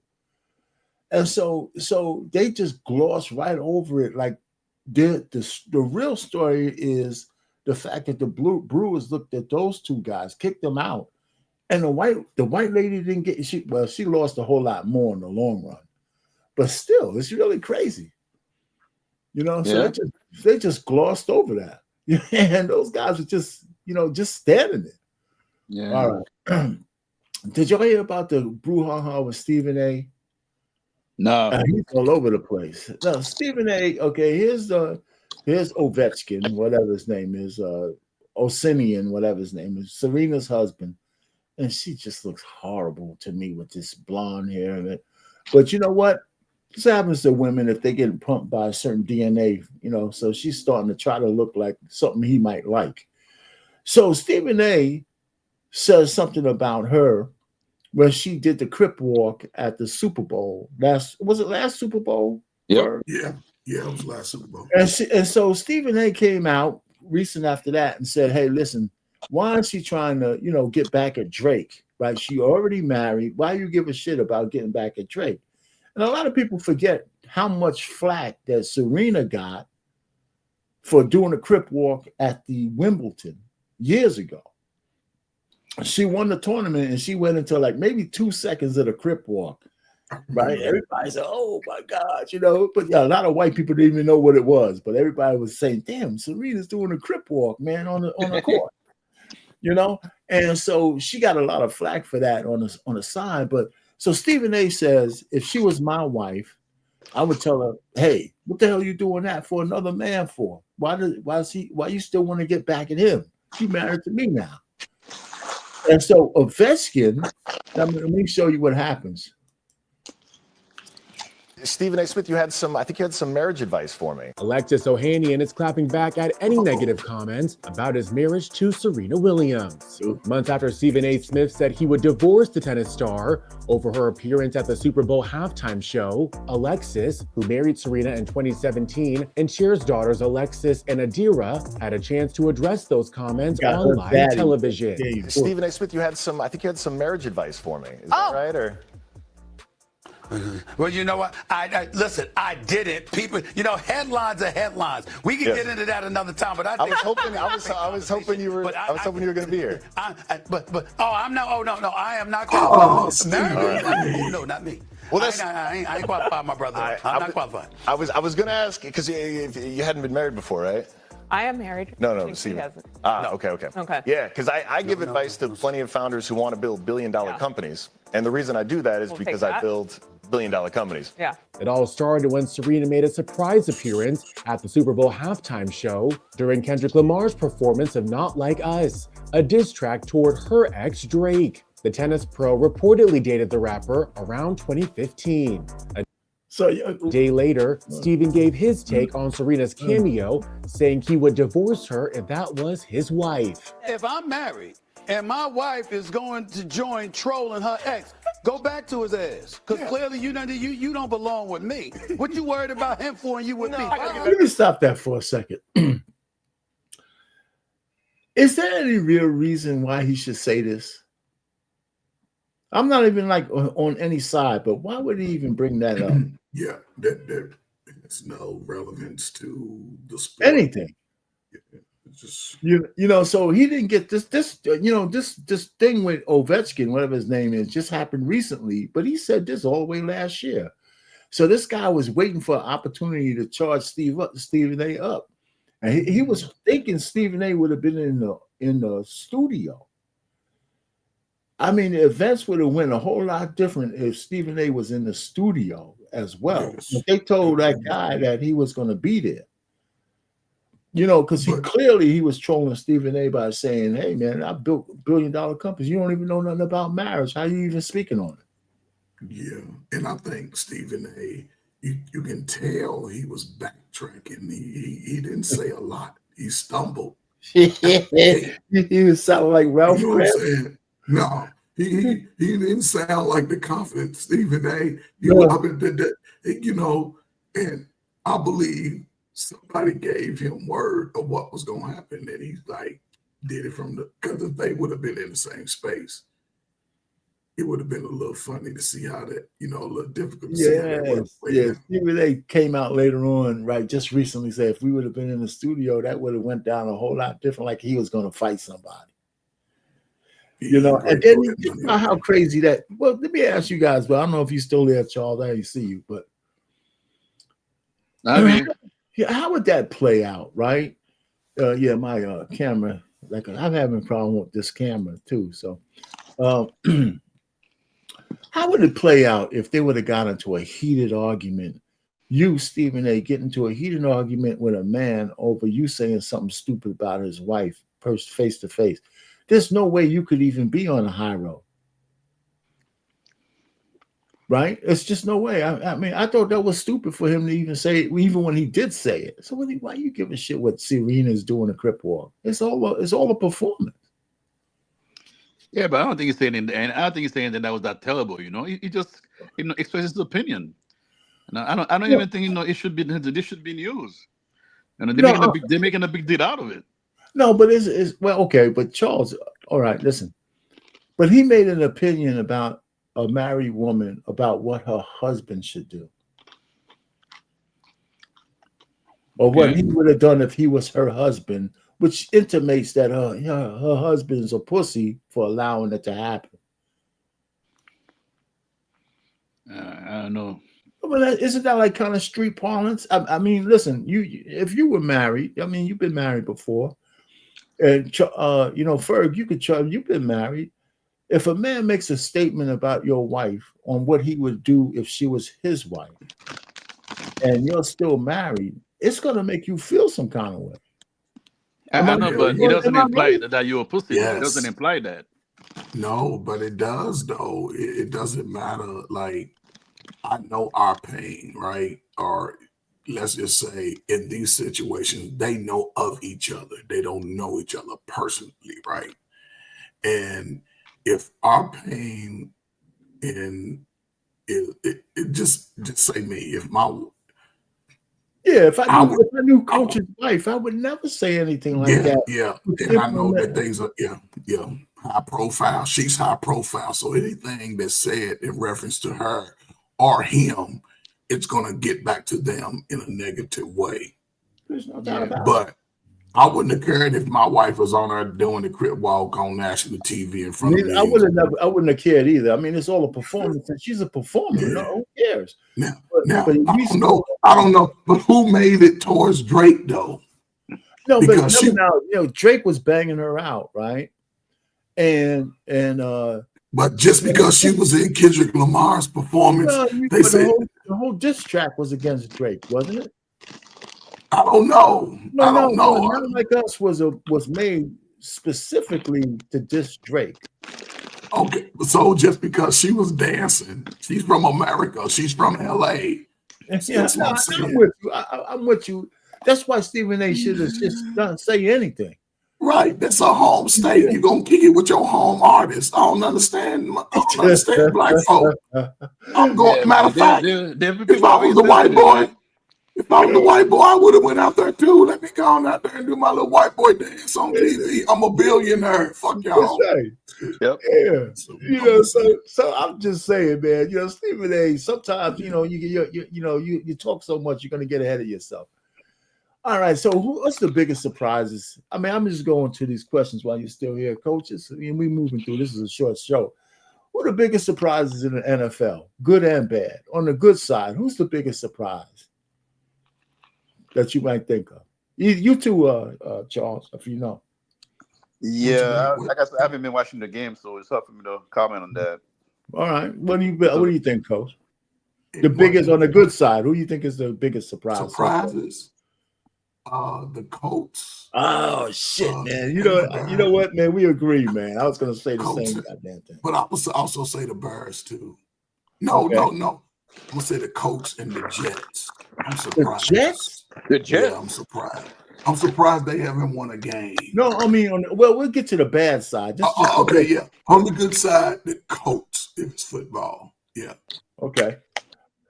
And so they just glossed right over it. Like the real story is the fact that the Brewers looked at those two guys, kicked them out, and the white lady didn't get. She lost a whole lot more in the long run, but still, it's really crazy. You know, so they just glossed over that. And those guys were just standing there. Yeah. All right. Did y'all hear about the brouhaha with Stephen A? No. He's all over the place. No, Stephen A. Okay, here's Ovechkin, whatever his name is, Osinian, whatever his name is, Serena's husband, and she just looks horrible to me with this blonde hair. But you know what? This happens to women if they get pumped by a certain DNA, so she's starting to try to look like something he might like. So Stephen A. says something about her when she did the Crip Walk at the Super Bowl. Was it last Super Bowl? Yep. Yeah, it was last Super Bowl. And so Stephen A. came out recent after that and said, hey, listen, why is she trying to, get back at Drake? Right? She already married. Why you give a shit about getting back at Drake? And a lot of people forget how much flack that Serena got for doing a Crip Walk at the Wimbledon years ago. She won the tournament and she went into like maybe 2 seconds of the Crip Walk. Right? Everybody said, oh my God, but yeah, a lot of white people didn't even know what it was, but everybody was saying, damn, Serena's doing a Crip Walk, man, on the court. And so she got a lot of flack for that on the side. But so Stephen A. says, if she was my wife, I would tell her, hey, what the hell are you doing that for another man for? Why you still want to get back at him? He married to me now. And so Ovechkin, let me show you what happens. Stephen A. Smith, I think you had some marriage advice for me. Alexis Ohanian is clapping back at any negative comments about his marriage to Serena Williams. Months after Stephen A. Smith said he would divorce the tennis star over her appearance at the Super Bowl halftime show, Alexis, who married Serena in 2017 and shares daughters Alexis and Adira, had a chance to address those comments on live television. Stephen A. Smith, I think you had some marriage advice for me. Is that right? Or Well, you know what? Listen, I didn't. People, headlines are headlines. We can get into that another time. But I was hoping you were going to be here. I'm not. Oh no, I am not qualified. No, not me. Well, I ain't qualified, my brother. I'm not qualified. I was going to ask because you hadn't been married before, right? I am married. No, Stephen. Okay. Yeah, because I give advice to plenty of founders who want to build billion-dollar companies. And the reason I do that is because I build billion-dollar companies. Yeah. It all started when Serena made a surprise appearance at the Super Bowl halftime show during Kendrick Lamar's performance of Not Like Us, a diss track toward her ex, Drake. The tennis pro reportedly dated the rapper around 2015. A day later, Stephen gave his take on Serena's cameo, saying he would divorce her if that was his wife. If I'm married and my wife is going to join trolling her ex, go back to his ass. Because clearly you don't belong with me. What you worried about him for and you with me? Let me stop that for a second. Is there any real reason why he should say this? I'm not even like on any side, but why would he even bring that up? Yeah, there's no relevance to the sport. Anything. Just so he didn't get this thing with Ovechkin, whatever his name is, just happened recently, but he said this all the way last year. So this guy was waiting for an opportunity to charge Stephen A. up, and he was thinking Stephen A. would have been in the studio. I mean, the events would have went a whole lot different if Stephen A. was in the studio as well. Yes. If they told that guy that he was going to be there. You know, because he was trolling Stephen A. by saying, "Hey, man, I built billion-dollar companies. You don't even know nothing about marriage. How you even speaking on it?" Yeah, and I think Stephen A. You can tell he was backtracking. He didn't say a lot. He stumbled. He was sounding like Ralph. You know what I'm saying? No, he didn't sound like the confident Stephen A. You know, and I believe somebody gave him word of what was going to happen, and he's like did it because if they would have been in the same space, it would have been a little funny to see how that, a little difficult to see how that would have played out. Stephen A. came out later on, right, just recently said if we would have been in the studio, that would have went down a whole lot different, like he was going to fight somebody. You know, and then you know how crazy that. Well, let me ask you guys, but I don't know if you're still there, Charles. I didn't see you, but I mean, how would that play out, right? Yeah, my camera, like I'm having a problem with this camera too. So, how would it play out if they would have got into a heated argument? You, Stephen A., get into a heated argument with a man over you saying something stupid about his wife, face to face. There's no way you could even be on a high road. Right? It's just no way. I mean, I thought that was stupid for him to even say it, even when he did say it. So why you give a shit what Serena's doing a crip walk? It's all a performance. Yeah, but I don't think he's saying, and I don't think he's saying that was that terrible. You know, he just expresses his opinion. And I don't even think it should be. This should be news. And they're making a big deal out of it. No, but it's well, okay. But Charles, all right, listen. But he made an opinion about a married woman about what her husband should do, or what he would have done if he was her husband, which intimates that her husband's a pussy for allowing it to happen. I don't know. Well, isn't that like kind of street parlance? I mean, listen, if you were married, I mean, you've been married before, and Ferg, you've been married. If a man makes a statement about your wife on what he would do if she was his wife, and you're still married, it's gonna make you feel some kind of way. I know, but it doesn't imply that you're a pussy. Yes. It doesn't imply that. No, but it does, though. It doesn't matter. Like, I know our pain, right? Or let's just say in these situations, they know of each other. They don't know each other personally, right? And if our pain and it just say me, if I knew Coach's wife, I would never say anything like that. Yeah, and I know that things are high profile. She's high profile, so anything that's said in reference to her or him, it's gonna get back to them in a negative way. There's no doubt about it. But I wouldn't have cared if my wife was on there doing the crip walk on national TV in front of me. I wouldn't have cared either. I mean, it's all a performance, and she's a performer. Yeah. No, who cares? Now, I don't know, but who made it towards Drake though? No, because Drake was banging her out, right? And but just because she was in Kendrick Lamar's performance, they said the whole diss track was against Drake, wasn't it? I don't know. I don't know. Not Like Us was made specifically to diss Drake. Okay, so just because she was dancing, she's from America, she's from LA. I'm with you. That's why Stephen A. should have just not say anything. Right, that's a home state. You're gonna kick it with your home artist. I don't understand black folk. I'm going. Matter of fact, if I was a white boy. If I was a white boy, I would have went out there too. Let me go on out there and do my little white boy dance on TV. I'm a billionaire. Fuck y'all. Yep. Yeah. So I'm just saying, man. Stephen A. Sometimes you talk so much, you're gonna get ahead of yourself. All right. So what's the biggest surprises? I mean, I'm just going to these questions while you're still here, coaches. I mean, we're moving through. This is a short show. What are the biggest surprises in the NFL, good and bad? On the good side, who's the biggest surprise that you might think of? You too, Charles, if you know. Yeah, like I said, I haven't been watching the game, so it's hard for me to comment on that. All right. What do you think, Coach? The biggest on the good side. Who do you think is the biggest surprise? Surprises. The Colts. Oh shit, man! You know what, man? We agree, man. I was gonna say the Colts, same goddamn thing. But I would also say the Bears too. No. I'm gonna say the Colts and the Jets. I'm surprised. The Jets? The Jets? Yeah, I'm surprised. I'm surprised they haven't won a game. No, I mean, we'll get to the bad side. Okay, yeah. On the good side, the Colts. If it's football, yeah. Okay.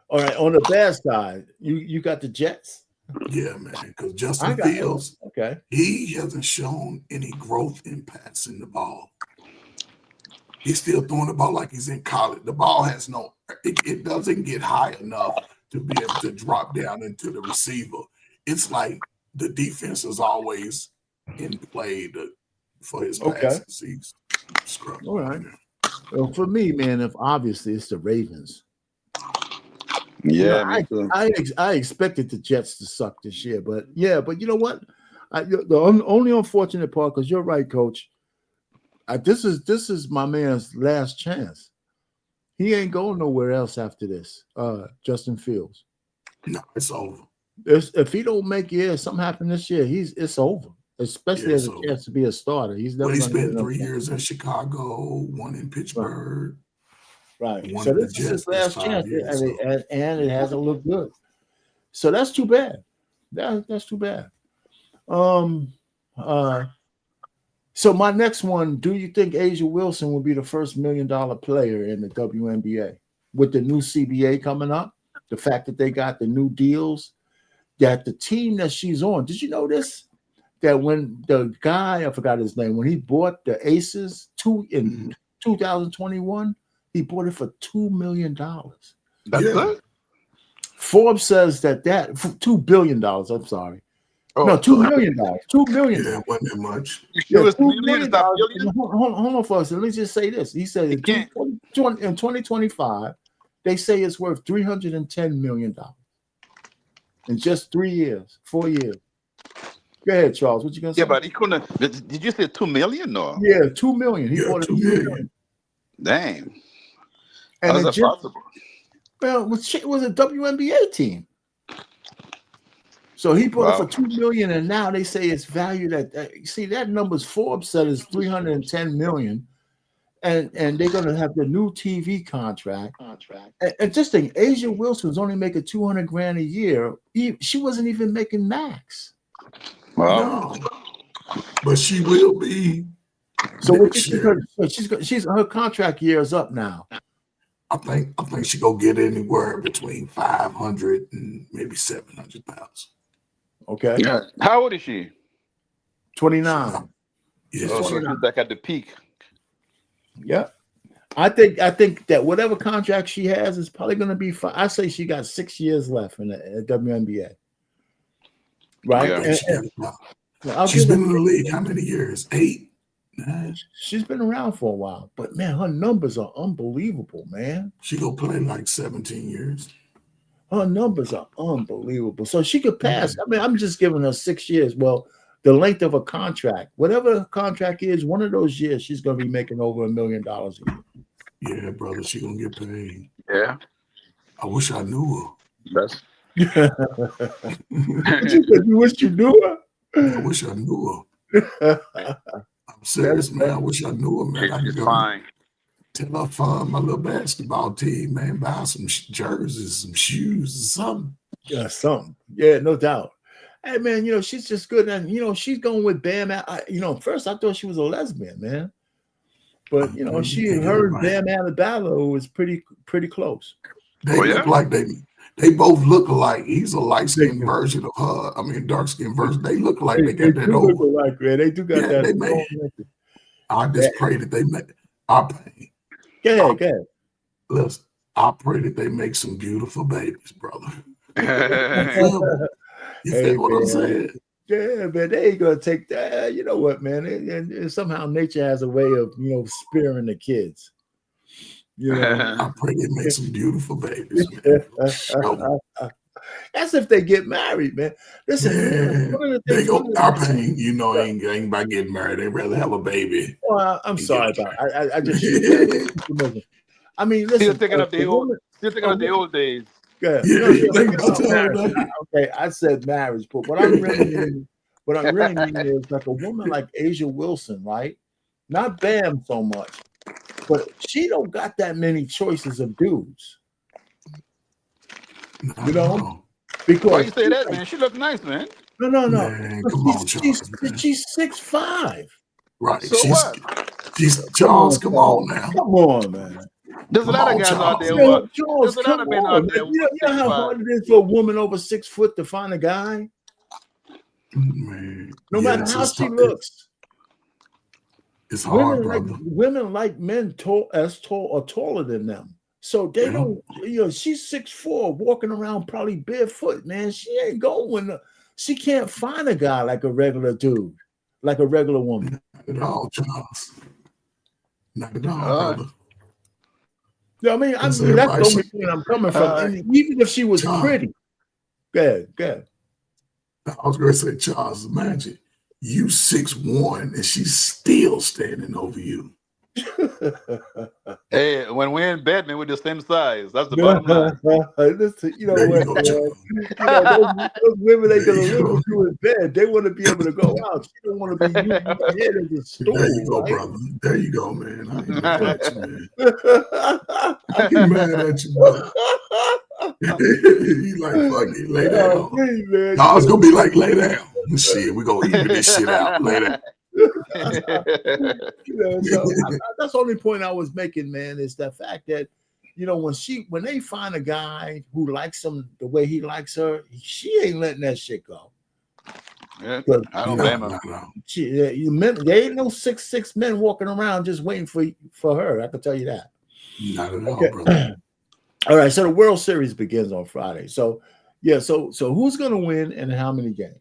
All right. On the bad side, you got the Jets. Yeah, man. Because Justin Fields, okay, he hasn't shown any growth in passing the ball. He's still throwing the ball like he's in college. The ball has it doesn't get high enough to be able to drop down into the receiver. It's like the defense is always in play for his passes. He's scrubbed. All right. Well, for me, man, obviously it's the Ravens. Yeah, me too. I expected the Jets to suck this year, but you know what? The only unfortunate part, because you're right, Coach. This is my man's last chance. He ain't going nowhere else after this. Justin Fields. No, it's over. If he don't make something happen this year, it's over. Especially as a chance to be a starter. He's never. Well, he spent 3 years in Chicago, 1 in Pittsburgh. Right. So this is his last chance, and it hasn't looked good. So that's too bad. That's too bad. So my next one, do you think Asia Wilson will be the first $1 million player in the WNBA with the new CBA coming up? The fact that they got the new deals, that the team that she's on, did you know this? That when the guy, I forgot his name, when he bought the Aces in 2021, he bought it for $2 million. That's good. Forbes says that $2 billion. I'm sorry. Oh, no, $2 million. $2 million. Yeah, wasn't that much. Yeah, $2 million. Hold on for us. Let me just say this. He said in 2025, they say it's worth $310 million in just 3 years, 4 years. Go ahead, Charles. What you gonna say? Yeah, but he couldn't. Did you say $2 million? Or? Yeah, $2 million. He bought it $2 million. Dang. And how's that possible? Well, it was a WNBA team. So he bought it for $2 million, and now they say it's valued at. See, that number's Forbes said is $310 million, and they're going to have the new TV contract. And just think, Asia Wilson was only making $200,000 a year. She wasn't even making max. Wow. No. But she will be. So she's her contract year is up now. I think she go get anywhere between 500 and maybe 700 pounds. Okay. Yeah. How old is she? 29. Yeah, she's back at the peak. Yeah. I think that whatever contract she has is probably going to be. I say she got 6 years left in the WNBA. Right. Yeah. She's been in the league how many years? 8. She's been around for a while, but man, her numbers are unbelievable, man. She gonna play like 17 years. Her numbers are unbelievable. So she could pass. I mean, I'm just giving her 6 years. Well, the length of a contract, whatever her contract is, one of those years she's gonna be making over $1 million a year. Yeah, brother, she gonna get paid. Yeah. I wish I knew her. You wish you knew her? I wish I knew her. I'm serious, man. I wish I knew her, man. I could go tell her fund my little basketball team, man. Buy some jerseys, some shoes, or something. Yeah, something. Yeah, no doubt. Hey, man, she's just good. And, she's going with Bam. First I thought she was a lesbian, man. But, her and Bam Adebayo was pretty close. They look like they both look alike. He's a light-skinned version of her. I mean, dark-skinned version. They look like they got that over. Alike, man. They do got that. They may. I just pray that they make. Go ahead. Listen, I pray that they make some beautiful babies, brother. You feel what I'm saying? Yeah, man. They ain't gonna take that. You know what, man? And somehow nature has a way of sparing the kids. I pray they make some beautiful babies. That's if they get married, man. Listen, Yeah, one of the they things. go our pain, you know, ain't about getting married. They rather have a baby. Well, I'm sorry about it. I just. I mean, Still listen. thinking of the old days. Yeah. Yeah, No, you think about about marriage. that? Okay, I said marriage, but what I really mean is like a woman like Asia Wilson, right? Not Bam so much, but she don't got that many choices of dudes. You know, because Why you say that, man? She look nice, man. No. Man, come on, Charles. She's 6'5". Right. So what? She's Charles, come on now. Come on, man. There's a lot of guys out there who are. Charles, There's a lot of men out there who You know how hard it is for a woman over 6 foot to find a guy? Man, no matter how she looks. It's hard, brother. Women like men tall or taller than them. So they don't, she's 6'4", walking around probably barefoot, man. She ain't going. She can't find a guy like a regular dude, like a regular woman. Not at all, Charles. Not at all, brother. Yeah, I mean, that's the only point I'm coming from. And even if she was pretty. Go ahead. I was going to say, Charles, imagine you 6'1" and she's still standing over you. Hey, when we're in bed, man, we're the same size. That's the bottom line. Listen, you know what, those women ain't gonna live with you in bed. They want to be able to go out. She don't want to be using her head as a stool. There you go, right? brother. There you go, man. I ain't mad at you, man. I ain't mad at you, brother. You like, fuck it, lay down. I was gonna be like, lay down. Shit, we gonna even this shit out. Lay down. So that's the only point I was making, man, is the fact that when they find a guy who likes him the way he likes her, she ain't letting that shit go. Yeah, I don't blame her. There ain't no 6'6" men walking around just waiting for her. I can tell you that. Not at all, brother. All right, so the World Series begins on Friday. So so who's gonna win and how many games?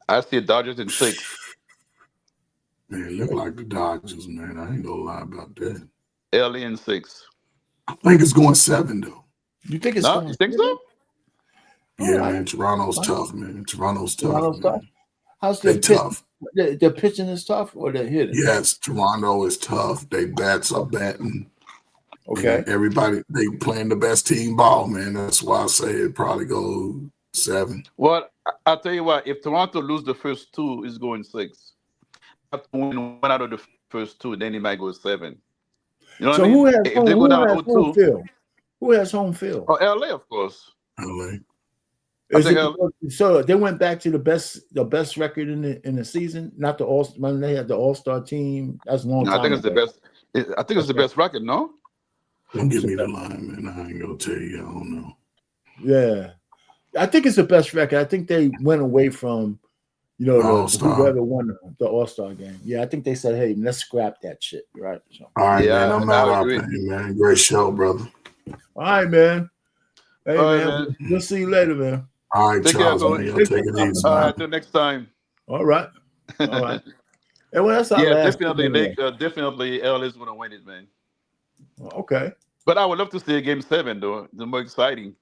I see Dodgers in 6. Man, it look like the Dodgers, man. I ain't gonna lie about that. LA in 6. I think it's going 7, though. You think it's going? You think so? Yeah, man. Toronto's tough, man. Toronto's tough. How's they tough? The pitching is tough, or the hitting? Yes, Toronto is tough. They bats are batting. Okay. And everybody, they playing the best team ball, man. That's why I say it probably go 7. Well, I'll tell you what. If Toronto lose the first 2, it's going 6. Have to win 1 out of the first 2, then it might go 7. You know what I mean? If they go down 0-2, who has home field? Oh, LA, of course. LA. So they went back to the best record in the season, not the when they had the All-Star team. That's a long time. I think it's the best. I think it's the best record. No. Don't give me the line, man. I ain't gonna tell you. I don't know. Yeah, I think it's the best record. I think they went away from, whoever won the All-Star game. Yeah, I think they said, "Hey, let's scrap that shit." Right. So. All right, man. I'm not out there, man. Great show, brother. All right, man. Hey, man. We'll see you later, man. All right, Charles, man. Y'all take it easy. All right, till next time. All right. All right. And well, that's our last definitely LA's gonna win it, man. Okay. But I would love to see a game 7, though. It's more exciting.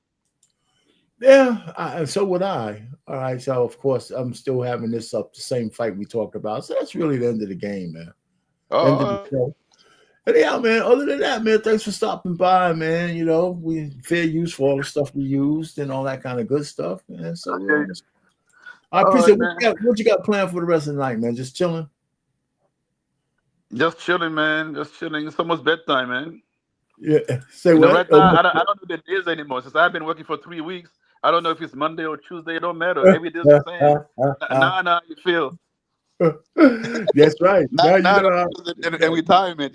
Yeah, so would I. All right, so of course I'm still having the same fight we talked about. So that's really the end of the game, man. End of the show. And yeah, man. Other than that, man, thanks for stopping by, man. We fair use for all the stuff we used and all that kind of good stuff, man. So I appreciate what you got planned for the rest of the night, man. Just chilling. Just chilling, man. Just chilling. It's almost bedtime, man. Yeah. Say what? Right now, I don't know the days anymore. Since I've been working for 3 weeks, I don't know if it's Monday or Tuesday. It don't matter. Every day's the same. Now you feel. That's right. Now in retirement,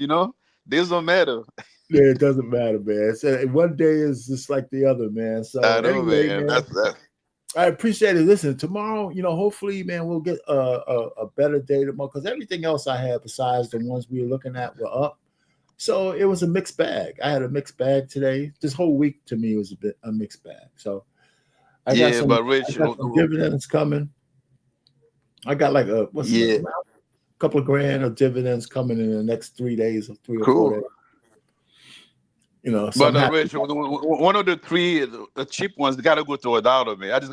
days don't matter. Yeah, it doesn't matter, man. So one day is just like the other, man. So I know, anyway, man. That's that. I appreciate it. Listen, tomorrow, hopefully, man, we'll get a better day tomorrow because everything else I had besides the ones we were looking at were up. So it was a mixed bag. I had a mixed bag today. This whole week to me was a mixed bag. So I got some dividends coming. I got like a couple of grand of dividends coming in the next 3 days or 3 or 4 days. You know, But Rich, one of the three, the cheap ones, got to go to $1, man. I just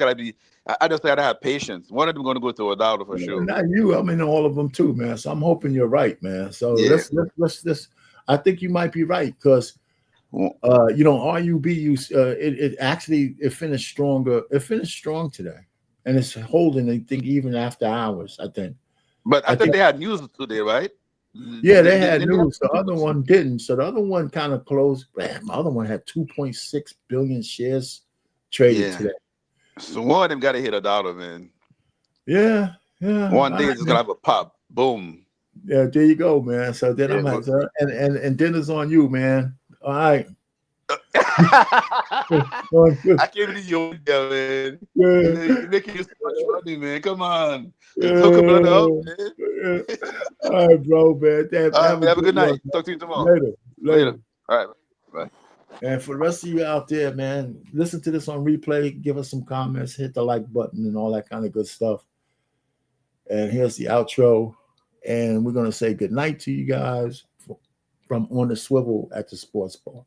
gotta have patience. One of them going to go to $1 for sure. Not you. I'm in all of them too, man. So I'm hoping you're right, man. So Yeah. let's. I think you might be right because, you know, RUB, it finished stronger. It finished strong today, and it's holding. I think even after hours. I think. But I think they had news today, right? Yeah, they had news. The other one didn't. So the other one kind of closed. Man, the other one had 2.6 billion shares traded today. So one of them got to hit $1, man. Yeah. One day it's gonna have a pop. Boom. Yeah, there you go, man. So then I'm like, and dinner's on you, man. All right. I can't believe you're there, man. You're making you so much money, man. Come on. Hook a brother up, man. All right, bro, man. Have a good night. Talk to you tomorrow. Later. All right. Bye. And for the rest of you out there, man, listen to this on replay. Give us some comments. Hit the like button and all that kind of good stuff. And here's the outro. And we're going to say good night to you guys from On the Swivel at the Sportsbar.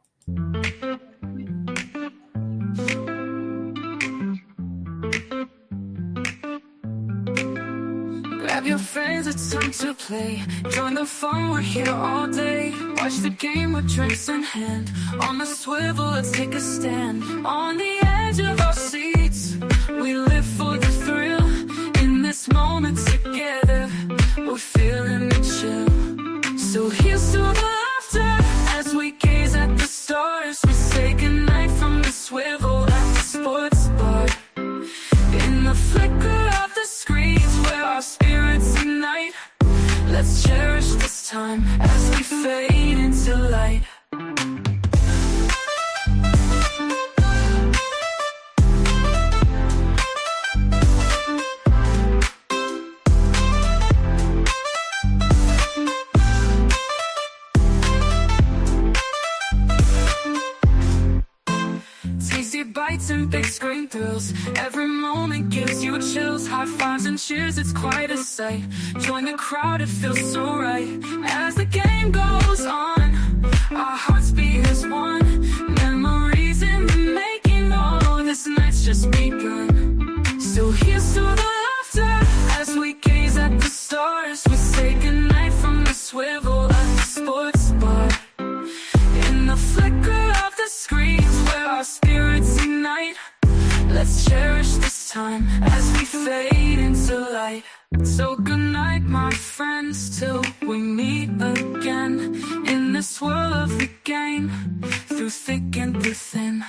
Grab your friends, it's time to play. Join the fun, we're here all day. Watch the game with drinks in hand. On the swivel, let's take a stand. On the edge of our seats, we live for the thrill. In this moment together, we're feeling the chill. So here's to the laughter as we gaze at the stars. We say goodnight from the swivel at the sports bar. In the flicker of the screens where our spirits ignite, let's cherish this time as we fade into light. Tasty bites and big screen thrills. Every moment gives you chills. High fives and cheers, it's quite a sight. Join the crowd, it feels so right. As the game goes on, our hearts beat as one. Memories in the making, oh, this night's just begun. So here's to the laughter as we gaze at the stars. We say goodnight from the swivel at the sports bar. In the flicker of the screens where our spirits ignite, let's cherish this time as we fade into light. So good night, my friends, till we meet again. In this world of the game, through thick and through thin.